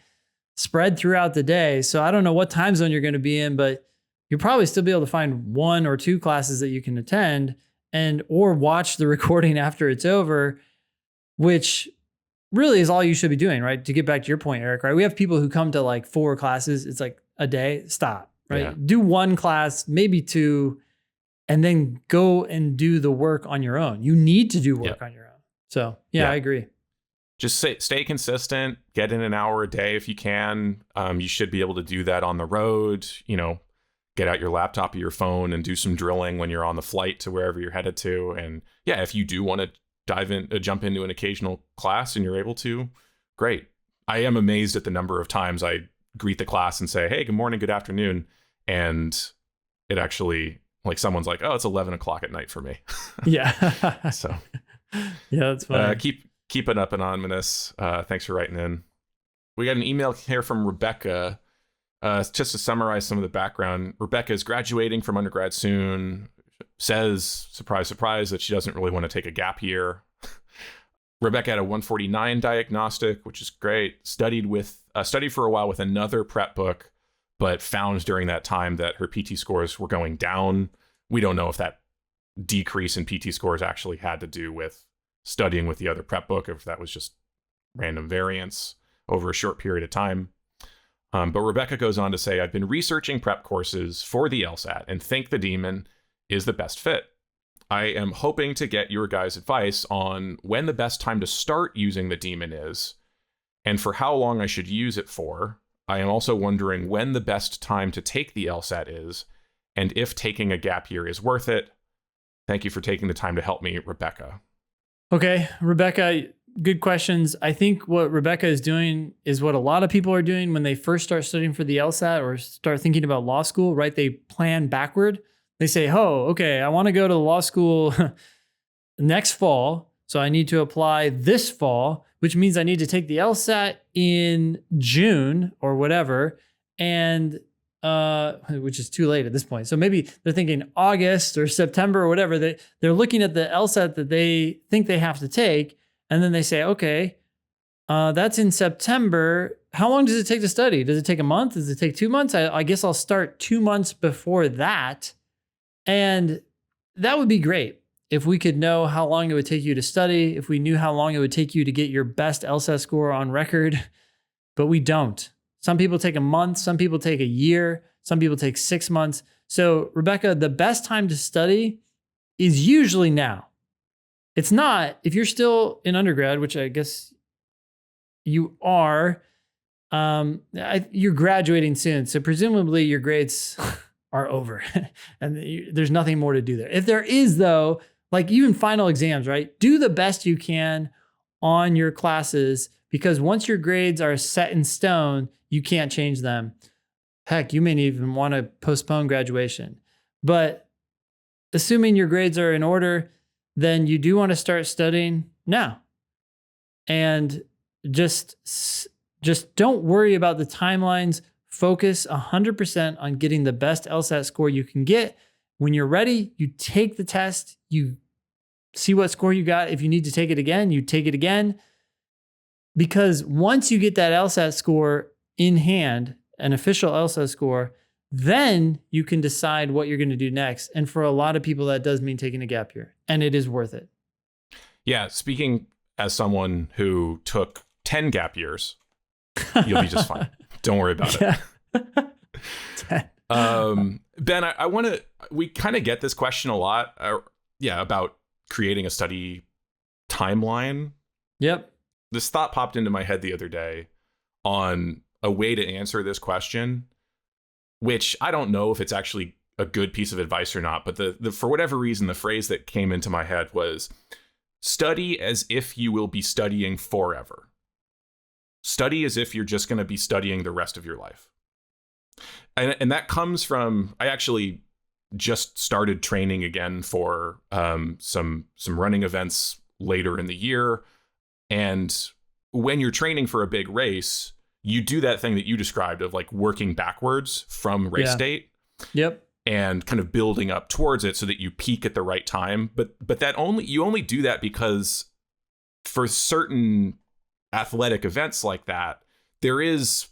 spread throughout the day. So I don't know what time zone you're going to be in, but you'll probably still be able to find 1 or 2 classes that you can attend or watch the recording after it's over, which really is all you should be doing, right? To get back to your point, Eric, right? We have people who come to like 4 classes. It's like a day, stop, right? Yeah. Do 1 class, maybe 2, and then go and do the work on your own. You need to do work on your own. So I agree. Just stay consistent, get in an hour a day if you can. You should be able to do that on the road, get out your laptop or your phone and do some drilling when you're on the flight to wherever you're headed to. And if you do want to jump into an occasional class and you're able to, great. I am amazed at the number of times I greet the class and say, hey, good morning, good afternoon. And it actually, like, someone's like, oh, it's 11 o'clock at night for me. Yeah. So that's funny. Keep it up, Anonymous. Thanks for writing in. We got an email here from Rebecca. Just to summarize some of the background, Rebecca is graduating from undergrad soon. Says, surprise, surprise, that she doesn't really want to take a gap year. Rebecca had a 149 diagnostic, which is great. Studied for a while with another prep book, but found during that time that her PT scores were going down. We don't know if that decrease in PT scores actually had to do with studying with the other prep book, or if that was just random variance over a short period of time. But Rebecca goes on to say, I've been researching prep courses for the LSAT and think the Demon is the best fit. I am hoping to get your guys' advice on when the best time to start using the Demon is and for how long I should use it for. I am also wondering when the best time to take the LSAT is and if taking a gap year is worth it. Thank you for taking the time to help me, Rebecca. Okay, Rebecca, good questions. I think what Rebecca is doing is what a lot of people are doing when they first start studying for the LSAT or start thinking about law school, right? They plan backward. They say, oh, okay, I want to go to law school next fall, so I need to apply this fall, which means I need to take the LSAT in June or whatever, and which is too late at this point. So maybe they're thinking August or September or whatever. They're looking at the LSAT that they think they have to take, and then they say, okay, that's in September. How long does it take to study? Does it take a month? Does it take 2 months? I guess I'll start 2 months before that. And that would be great if we could know how long it would take you to study, if we knew how long it would take you to get your best LSAT score on record, but we don't. Some people take a month, some people take a year, some people take 6 months. So Rebecca, the best time to study is usually now. It's not, if you're still in undergrad, which I guess you are, you're graduating soon. So presumably your grades are over and there's nothing more to do there. If there is though, like even final exams, right? Do the best you can on your classes because once your grades are set in stone, you can't change them. Heck, you may even want to postpone graduation. But assuming your grades are in order, then you do want to start studying now. And just don't worry about the timelines. Focus 100% on getting the best LSAT score you can get. When you're ready, you take the test, you see what score you got. If you need to take it again, you take it again. Because once you get that LSAT score in hand, an official LSAT score, then you can decide what you're going to do next. And for a lot of people, that does mean taking a gap year, and it is worth it. Yeah, speaking as someone who took 10 gap years, you'll be just fine. Don't worry about it. Ben, I want to, we kind of get this question a lot. About creating a study timeline. Yep. This thought popped into my head the other day on a way to answer this question, which I don't know if it's actually a good piece of advice or not, but the for whatever reason, the phrase that came into my head was study as if you will be studying forever. Study as if you're just going to be studying the rest of your life. And that comes from, I actually just started training again for some running events later in the year. And when you're training for a big race, you do that thing that you described of like working backwards from race date. Yep. And kind of building up towards it so that you peak at the right time. But you only do that because for certain athletic events like that, there is,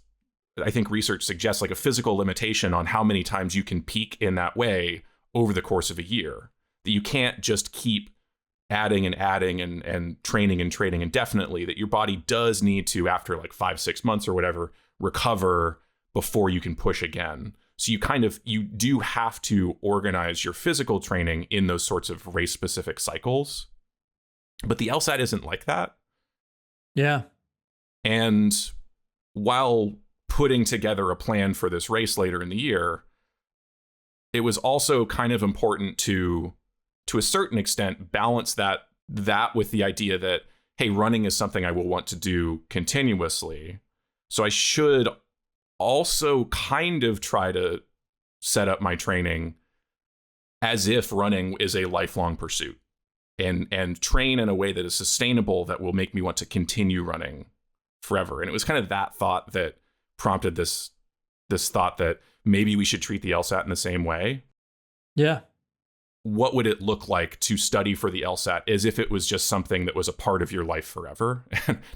I think research suggests, like a physical limitation on how many times you can peak in that way over the course of a year. That you can't just keep adding and training indefinitely, that your body does need to, after like 5-6 months or whatever, recover before you can push again. So you do have to organize your physical training in those sorts of race specific cycles. But the LSAT isn't like that. Yeah. And while putting together a plan for this race later in the year, it was also kind of important to a certain extent, balance that with the idea that, hey, running is something I will want to do continuously. So I should also kind of try to set up my training as if running is a lifelong pursuit and train in a way that is sustainable, that will make me want to continue running forever. And it was kind of that thought that prompted this thought that maybe we should treat the LSAT in the same way. Yeah. What would it look like to study for the LSAT as if it was just something that was a part of your life forever?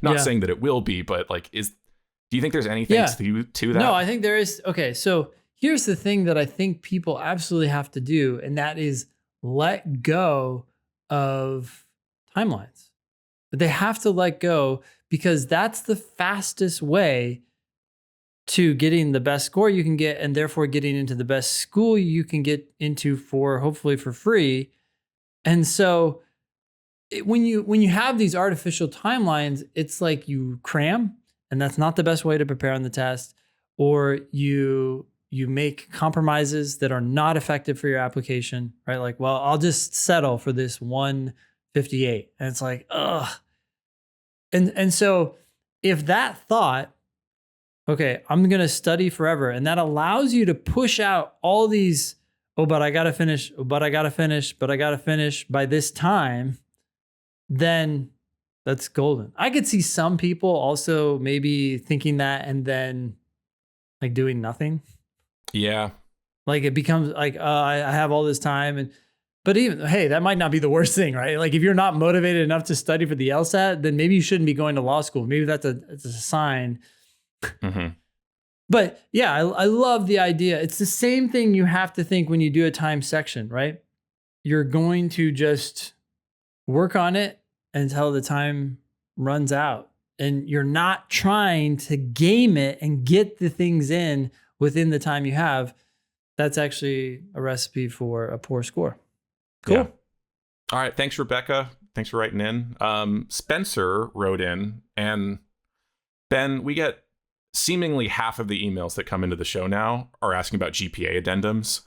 Not saying that it will be, but like, do you think there's anything to that? No, I think there is. Okay. So here's the thing that I think people absolutely have to do, and that is let go of timelines. They have to let go, because that's the fastest way to getting the best score you can get, and therefore getting into the best school you can get into for hopefully for free. And so when you have these artificial timelines, it's like you cram, and that's not the best way to prepare on the test, or you make compromises that are not effective for your application, right? Like, well, I'll just settle for this 158. And it's like, ugh. And so if that thought, okay, I'm going to study forever, and that allows you to push out all these, but I got to finish by this time, then that's golden. I could see some people also maybe thinking that and then like doing nothing. Yeah. Like it becomes like, I have all this time. But even, hey, that might not be the worst thing, right? Like if you're not motivated enough to study for the LSAT, then maybe you shouldn't be going to law school. Maybe it's a sign. Mm-hmm. But yeah, I love the idea. It's the same thing you have to think when you do a time section, right? You're going to just work on it until the time runs out. And you're not trying to game it and get the things in within the time you have. That's actually a recipe for a poor score. Cool. Yeah. All right. Thanks, Rebecca. Thanks for writing in. Spencer wrote in, and Ben, we get seemingly half of the emails that come into the show now are asking about GPA addendums.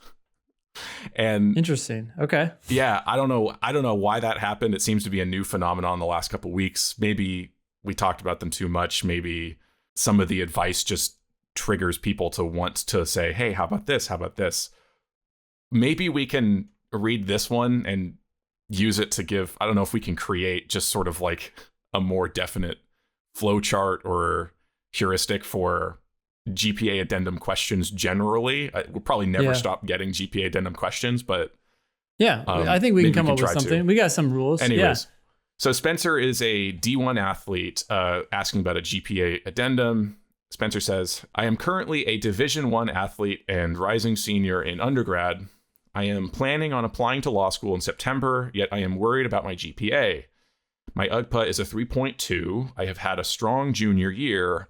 And interesting. Okay. Yeah, I don't know why that happened. It seems to be a new phenomenon in the last couple of weeks. Maybe we talked about them too much. Maybe some of the advice just triggers people to want to say, hey, how about this? How about this? Maybe we can read this one and use it to give, I don't know if we can create just sort of like a more definite flow chart or heuristic for GPA addendum questions generally. We'll probably never stop getting GPA addendum questions, but yeah, I think we can come up with something. We got some rules. Anyways, so Spencer is a D1 athlete asking about a GPA addendum. Spencer says, I am currently a Division I athlete and rising senior in undergrad. I am planning on applying to law school in September, yet I am worried about my GPA. My UGPA is a 3.2. I have had a strong junior year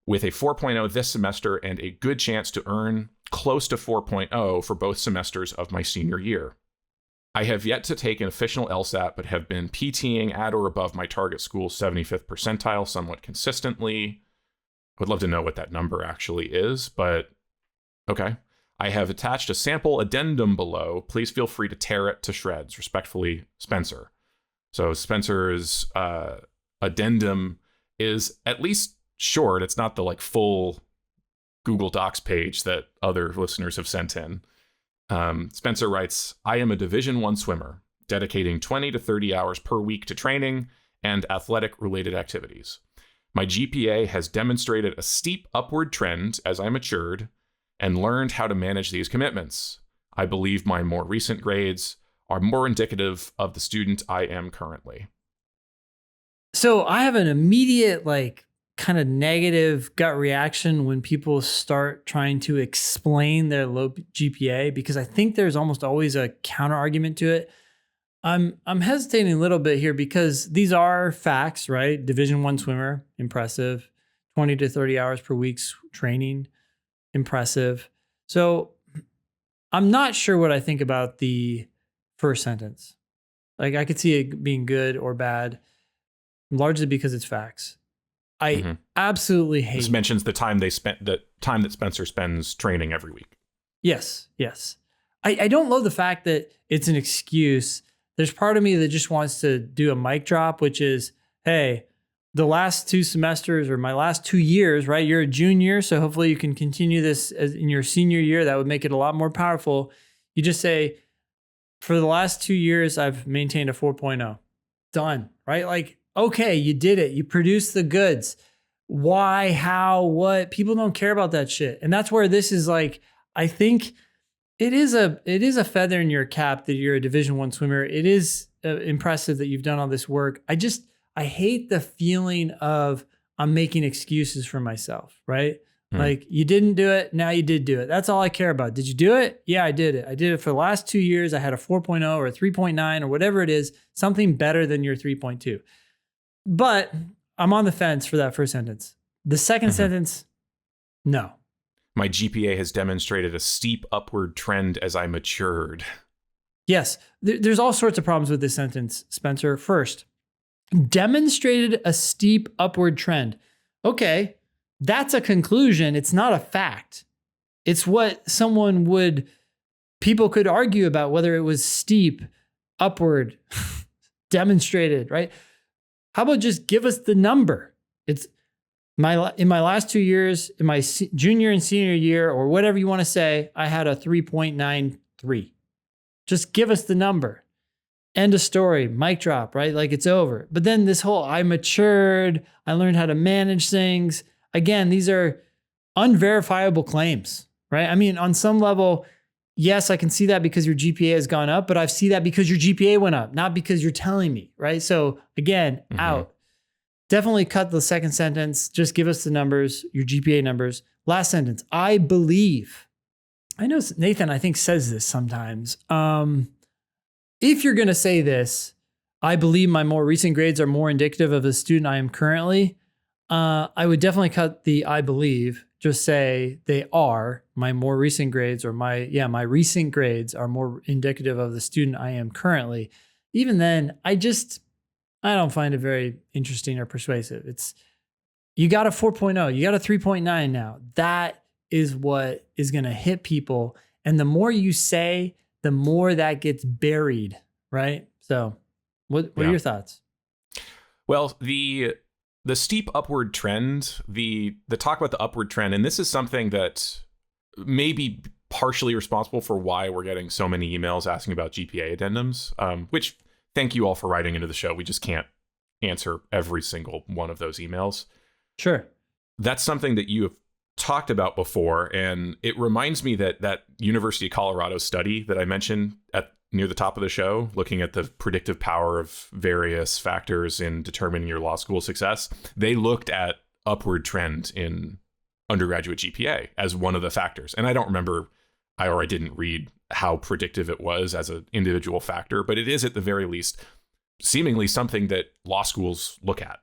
with a 4.0 this semester and a good chance to earn close to 4.0 for both semesters of my senior year. I have yet to take an official LSAT, but have been PTing at or above my target school's 75th percentile somewhat consistently. I would love to know what that number actually is, but okay. I have attached a sample addendum below. Please feel free to tear it to shreds. Respectfully, Spencer. So Spencer's addendum is at least short. It's not the like full Google Docs page that other listeners have sent in. Spencer writes, I am a Division I swimmer, dedicating 20 to 30 hours per week to training and athletic-related activities. My GPA has demonstrated a steep upward trend as I matured and learned how to manage these commitments. I believe my more recent grades are more indicative of the student I am currently. So I have an immediate, like, kind of negative gut reaction when people start trying to explain their low GPA, because I think there's almost always a counter argument to it. I'm hesitating a little bit here because these are facts, right? Division I swimmer, impressive. 20 to 30 hours per week training, impressive. So I'm not sure what I think about the first sentence. Like I could see it being good or bad, largely because it's facts. I absolutely hate. This mentions the time that Spencer spends training every week. Yes. I don't love the fact that it's an excuse. There's part of me that just wants to do a mic drop, which is, hey, the last 2 semesters or my last 2 years, right? You're a junior, so hopefully you can continue this in your senior year. That would make it a lot more powerful. You just say, for the last 2 years, I've maintained a 4.0. Done, right? Like, okay, you did it. You produced the goods. Why, how, what? People don't care about that shit. And that's where this is like, I think it is a feather in your cap that you're a Division I swimmer. It is impressive that you've done all this work. I hate the feeling of I'm making excuses for myself, right? Like you didn't do it. Now you did do it. That's all I care about. Did you do it? Yeah, I did it. I did it for the last 2 years. I had a 4.0 or a 3.9 or whatever it is, something better than your 3.2. But I'm on the fence for that first sentence. The second sentence, no. My GPA has demonstrated a steep upward trend as I matured. Yes, there's all sorts of problems with this sentence, Spencer. First, demonstrated a steep upward trend. Okay, that's a conclusion. It's not a fact. It's what people could argue about whether it was steep, upward, demonstrated, right? How about just give us the number? It's in my last 2 years, in my junior and senior year, or whatever you want to say, I had a 3.93. Just give us the number. End of story, mic drop, right? Like it's over. But then this whole, I matured, I learned how to manage things. Again, these are unverifiable claims, right? I mean, on some level, yes, I can see that because your GPA has gone up, but I see that because your GPA went up, not because you're telling me, right? So again, out. Definitely cut the second sentence. Just give us the numbers, your GPA numbers. Last sentence, I believe. I know Nathan, I think, says this sometimes. If you're going to say this, I believe my more recent grades are more indicative of the student I am currently, I would definitely cut the I believe. Just say they are my more recent grades, or my recent grades are more indicative of the student I am currently. Even then, I don't find it very interesting or persuasive. You got a 4.0, you got a 3.9 now. That is what is going to hit people. And the more you say, the more that gets buried, right? So what are your thoughts? Well, the steep upward trend, the talk about the upward trend, and this is something that may be partially responsible for why we're getting so many emails asking about GPA addendums, which thank you all for writing into the show. We just can't answer every single one of those emails. Sure. That's something that you have talked about before, and it reminds me that University of Colorado study that I mentioned near the top of the show, looking at the predictive power of various factors in determining your law school success, they looked at upward trend in undergraduate GPA as one of the factors. And I don't remember, I didn't read how predictive it was as an individual factor, but it is at the very least seemingly something that law schools look at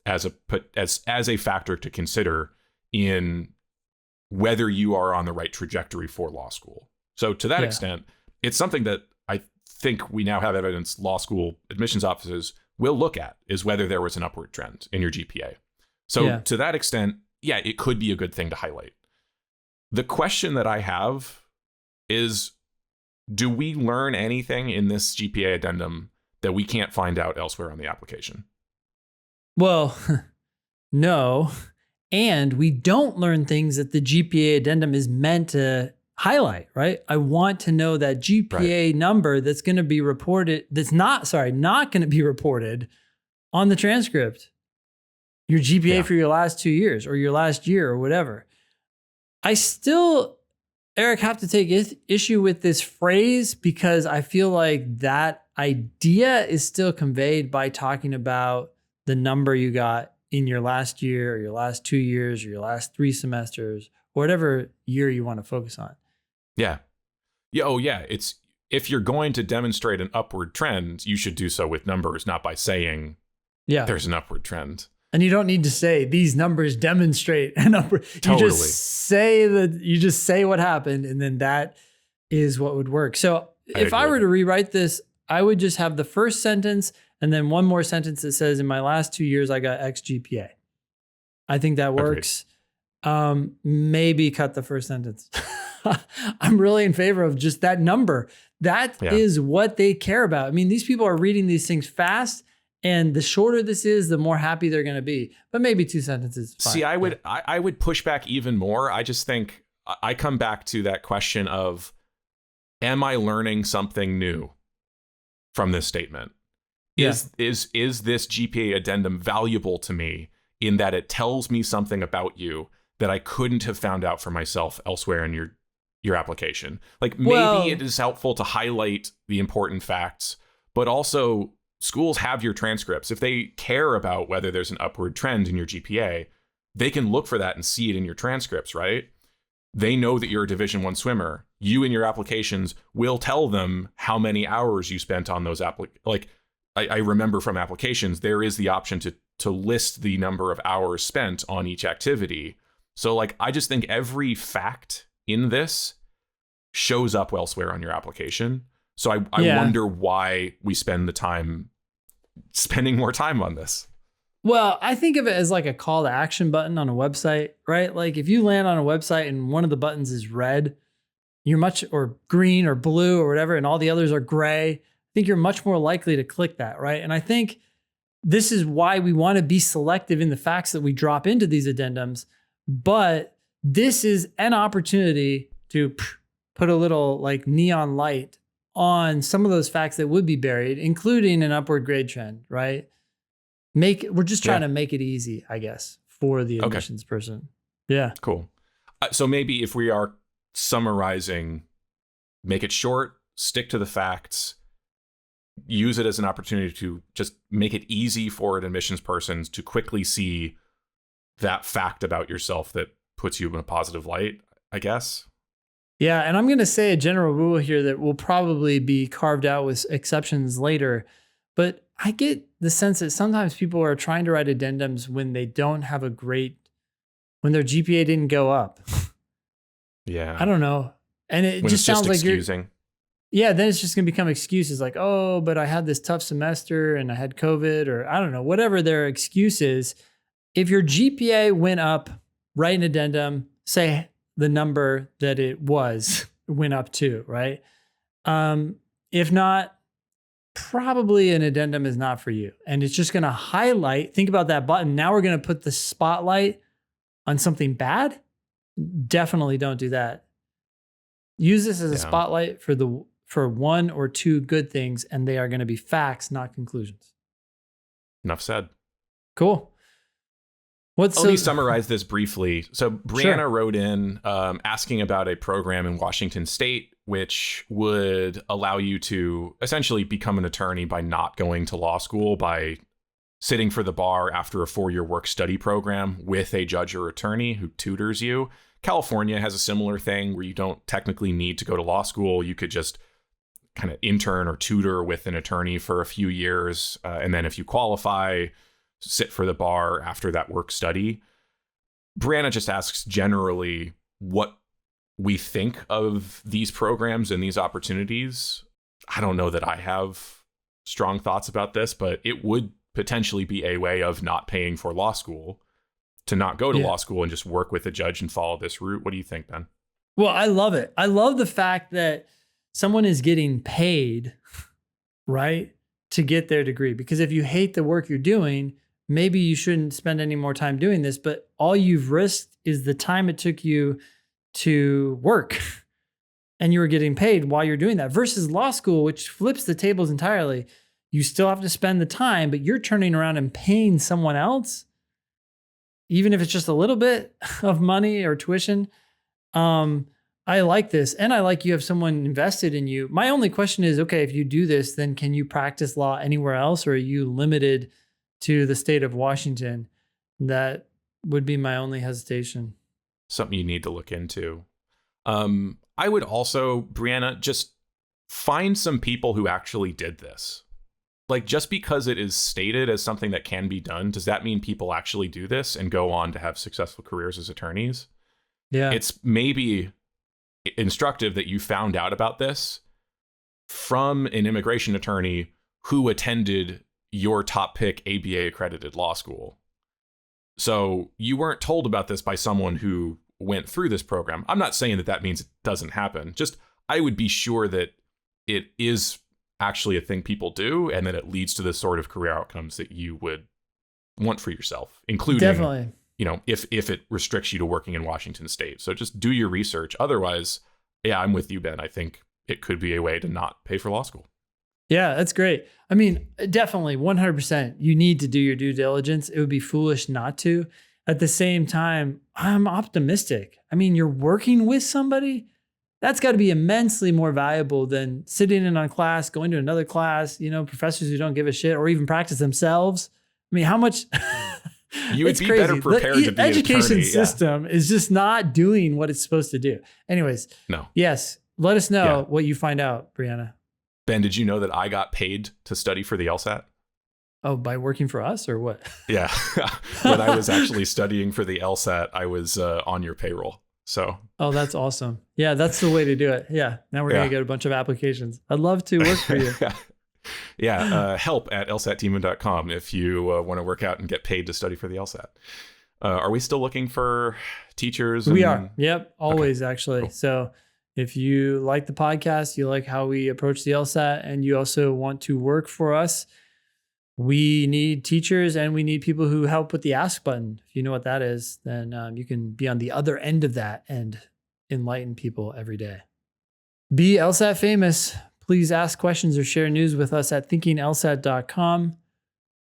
as a factor to consider in whether you are on the right trajectory for law school. So to that extent, it's something that I think we now have evidence law school admissions offices will look at, is whether there was an upward trend in your GPA. So to that extent, it could be a good thing to highlight. The question that I have is, do we learn anything in this GPA addendum that we can't find out elsewhere on the application? Well, no. And we don't learn things that the GPA addendum is meant to highlight, right? I want to know that GPA number that's going to be reported, not going to be reported on the transcript. Your GPA for your last 2 years or your last year or whatever. I still, Erik, have to take issue with this phrase because I feel like that idea is still conveyed by talking about the number you got in your last year or your last 2 years or your last 3 semesters, or whatever year you want to focus on. Yeah. It's, if you're going to demonstrate an upward trend, you should do so with numbers, not by saying there's an upward trend. And you don't need to say these numbers demonstrate an upward. Totally. You just say what happened, and then that is what would work. So if I were to rewrite this, I would just have the first sentence and then one more sentence that says, in my last 2 years, I got X GPA. I think that works. Maybe cut the first sentence. I'm really in favor of just that number. That is what they care about. I mean, these people are reading these things fast, and the shorter this is, the more happy they're going to be. But maybe 2 sentences is fine. See, I would push back even more. I just think I come back to that question of, am I learning something new from this statement? Is this GPA addendum valuable to me in that it tells me something about you that I couldn't have found out for myself elsewhere in your application? Like, maybe it is helpful to highlight the important facts, but also schools have your transcripts. If they care about whether there's an upward trend in your GPA, they can look for that and see it in your transcripts, right? They know that you're a Division I swimmer. You in your applications will tell them how many hours you spent on those I remember from applications, there is the option to list the number of hours spent on each activity. So like, I just think every fact in this shows up elsewhere on your application. So I wonder why we spend the time spending more time on this. Well, I think of it as like a call to action button on a website, right? Like if you land on a website and one of the buttons is red, or green or blue or whatever, and all the others are gray, I think you're much more likely to click that, right? And I think this is why we want to be selective in the facts that we drop into these addendums. But this is an opportunity to put a little like neon light on some of those facts that would be buried, including an upward grade trend, right? We're just trying to make it easy, I guess, for the admissions person. Yeah. Cool. So maybe if we are summarizing, make it short, stick to the facts, use it as an opportunity to just make it easy for an admissions person to quickly see that fact about yourself that puts you in a positive light, I guess. Yeah. And I'm going to say a general rule here that will probably be carved out with exceptions later. But I get the sense that sometimes people are trying to write addendums when they don't have when their GPA didn't go up. Yeah. I don't know. And it when just sounds like excusing. Then it's just going to become excuses like, oh, but I had this tough semester and I had COVID, or I don't know, whatever their excuse is. If your GPA went up, write an addendum, say the number that it went up to, right? If not, probably an addendum is not for you. And it's just going to highlight, think about that button. Now we're going to put the spotlight on something bad. Definitely don't do that. Use this as a spotlight for one or two good things, and they are going to be facts, not conclusions. Enough said. Cool. Let me summarize this briefly. So Brianna wrote in asking about a program in Washington State which would allow you to essentially become an attorney by not going to law school, by sitting for the bar after a 4-year work-study program with a judge or attorney who tutors you. California has a similar thing where you don't technically need to go to law school. You could just kind of intern or tutor with an attorney for a few years. And then if you qualify, sit for the bar after that work study. Brianna just asks generally what we think of these programs and these opportunities. I don't know that I have strong thoughts about this, but it would potentially be a way of not paying for law school, to not go to law school and just work with a judge and follow this route. What do you think, Ben? Well, I love it. I love the fact that someone is getting paid, right, to get their degree. Because if you hate the work you're doing, maybe you shouldn't spend any more time doing this, but all you've risked is the time it took you to work and you were getting paid while you're doing that, versus law school, which flips the tables entirely. You still have to spend the time, but you're turning around and paying someone else, even if it's just a little bit of money or tuition. I like this. And I like you have someone invested in you. My only question is, okay, if you do this, then can you practice law anywhere else, or are you limited to the state of Washington? That would be my only hesitation. Something you need to look into. I would also, Brianna, just find some people who actually did this. Like, just because it is stated as something that can be done, does that mean people actually do this and go on to have successful careers as attorneys? Yeah. It's maybe instructive that you found out about this from an immigration attorney who attended your top pick ABA accredited law school. So you weren't told about this by someone who went through this program. I'm not saying that that means it doesn't happen. Just, I would be sure that it is actually a thing people do, and that it leads to the sort of career outcomes that you would want for yourself, including, definitely, you know, if it restricts you to working in Washington State. So just do your research. Otherwise, yeah, I'm with you, Ben. I think it could be a way to not pay for law school. Yeah, that's great. I mean, definitely 100%. You need to do your due diligence. It would be foolish not to. At the same time, I'm optimistic. I mean, you're working with somebody. That's got to be immensely more valuable than sitting in on class, going to another class, you know, professors who don't give a shit, or even practice themselves. I mean, how much you would be crazy. Better prepared to be the education system is just not doing what it's supposed to do. Anyways, no. Yes, let us know what you find out, Brianna. Ben, did you know that I got paid to study for the LSAT? Oh, by working for us or what? Yeah. When I was actually studying for the LSAT, I was on your payroll. So. Oh, that's awesome. Yeah, that's the way to do it. Yeah. Now we're going to get a bunch of applications. I'd love to work for you. Help at lsatdemon.com if you want to work out and get paid to study for the LSAT. Are we still looking for teachers? We are. Yep. Always, Okay. actually. Cool. So if you like the podcast, you like how we approach the LSAT, and you also want to work for us, we need teachers and we need people who help with the ask button. If you know what that is, then you can be on the other end of that and enlighten people every day. Be LSAT famous. Please ask questions or share news with us at thinkinglsat.com.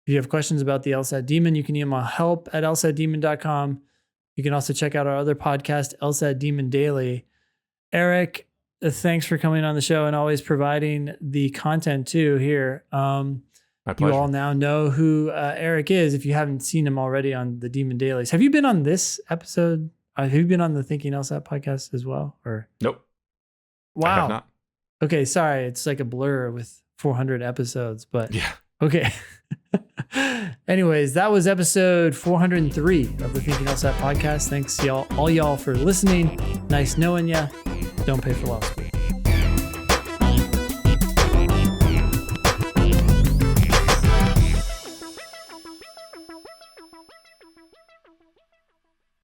If you have questions about the LSAT Demon, you can email help@lsatdemon.com. You can also check out our other podcast, LSAT Demon Daily. Erik, thanks for coming on the show and always providing the content too here. My pleasure. You all now know who Erik is if you haven't seen him already on the Demon Dailies. Have you been on this episode? Have you been on the Thinking LSAT podcast as well? Or Nope. wow. I have not. Okay, sorry. It's like a blur with 400 episodes, but Yeah. okay. Anyways, that was episode 403 of the Thinking LSAT podcast. Thanks all y'all for listening. Nice knowing ya. Don't pay for law school.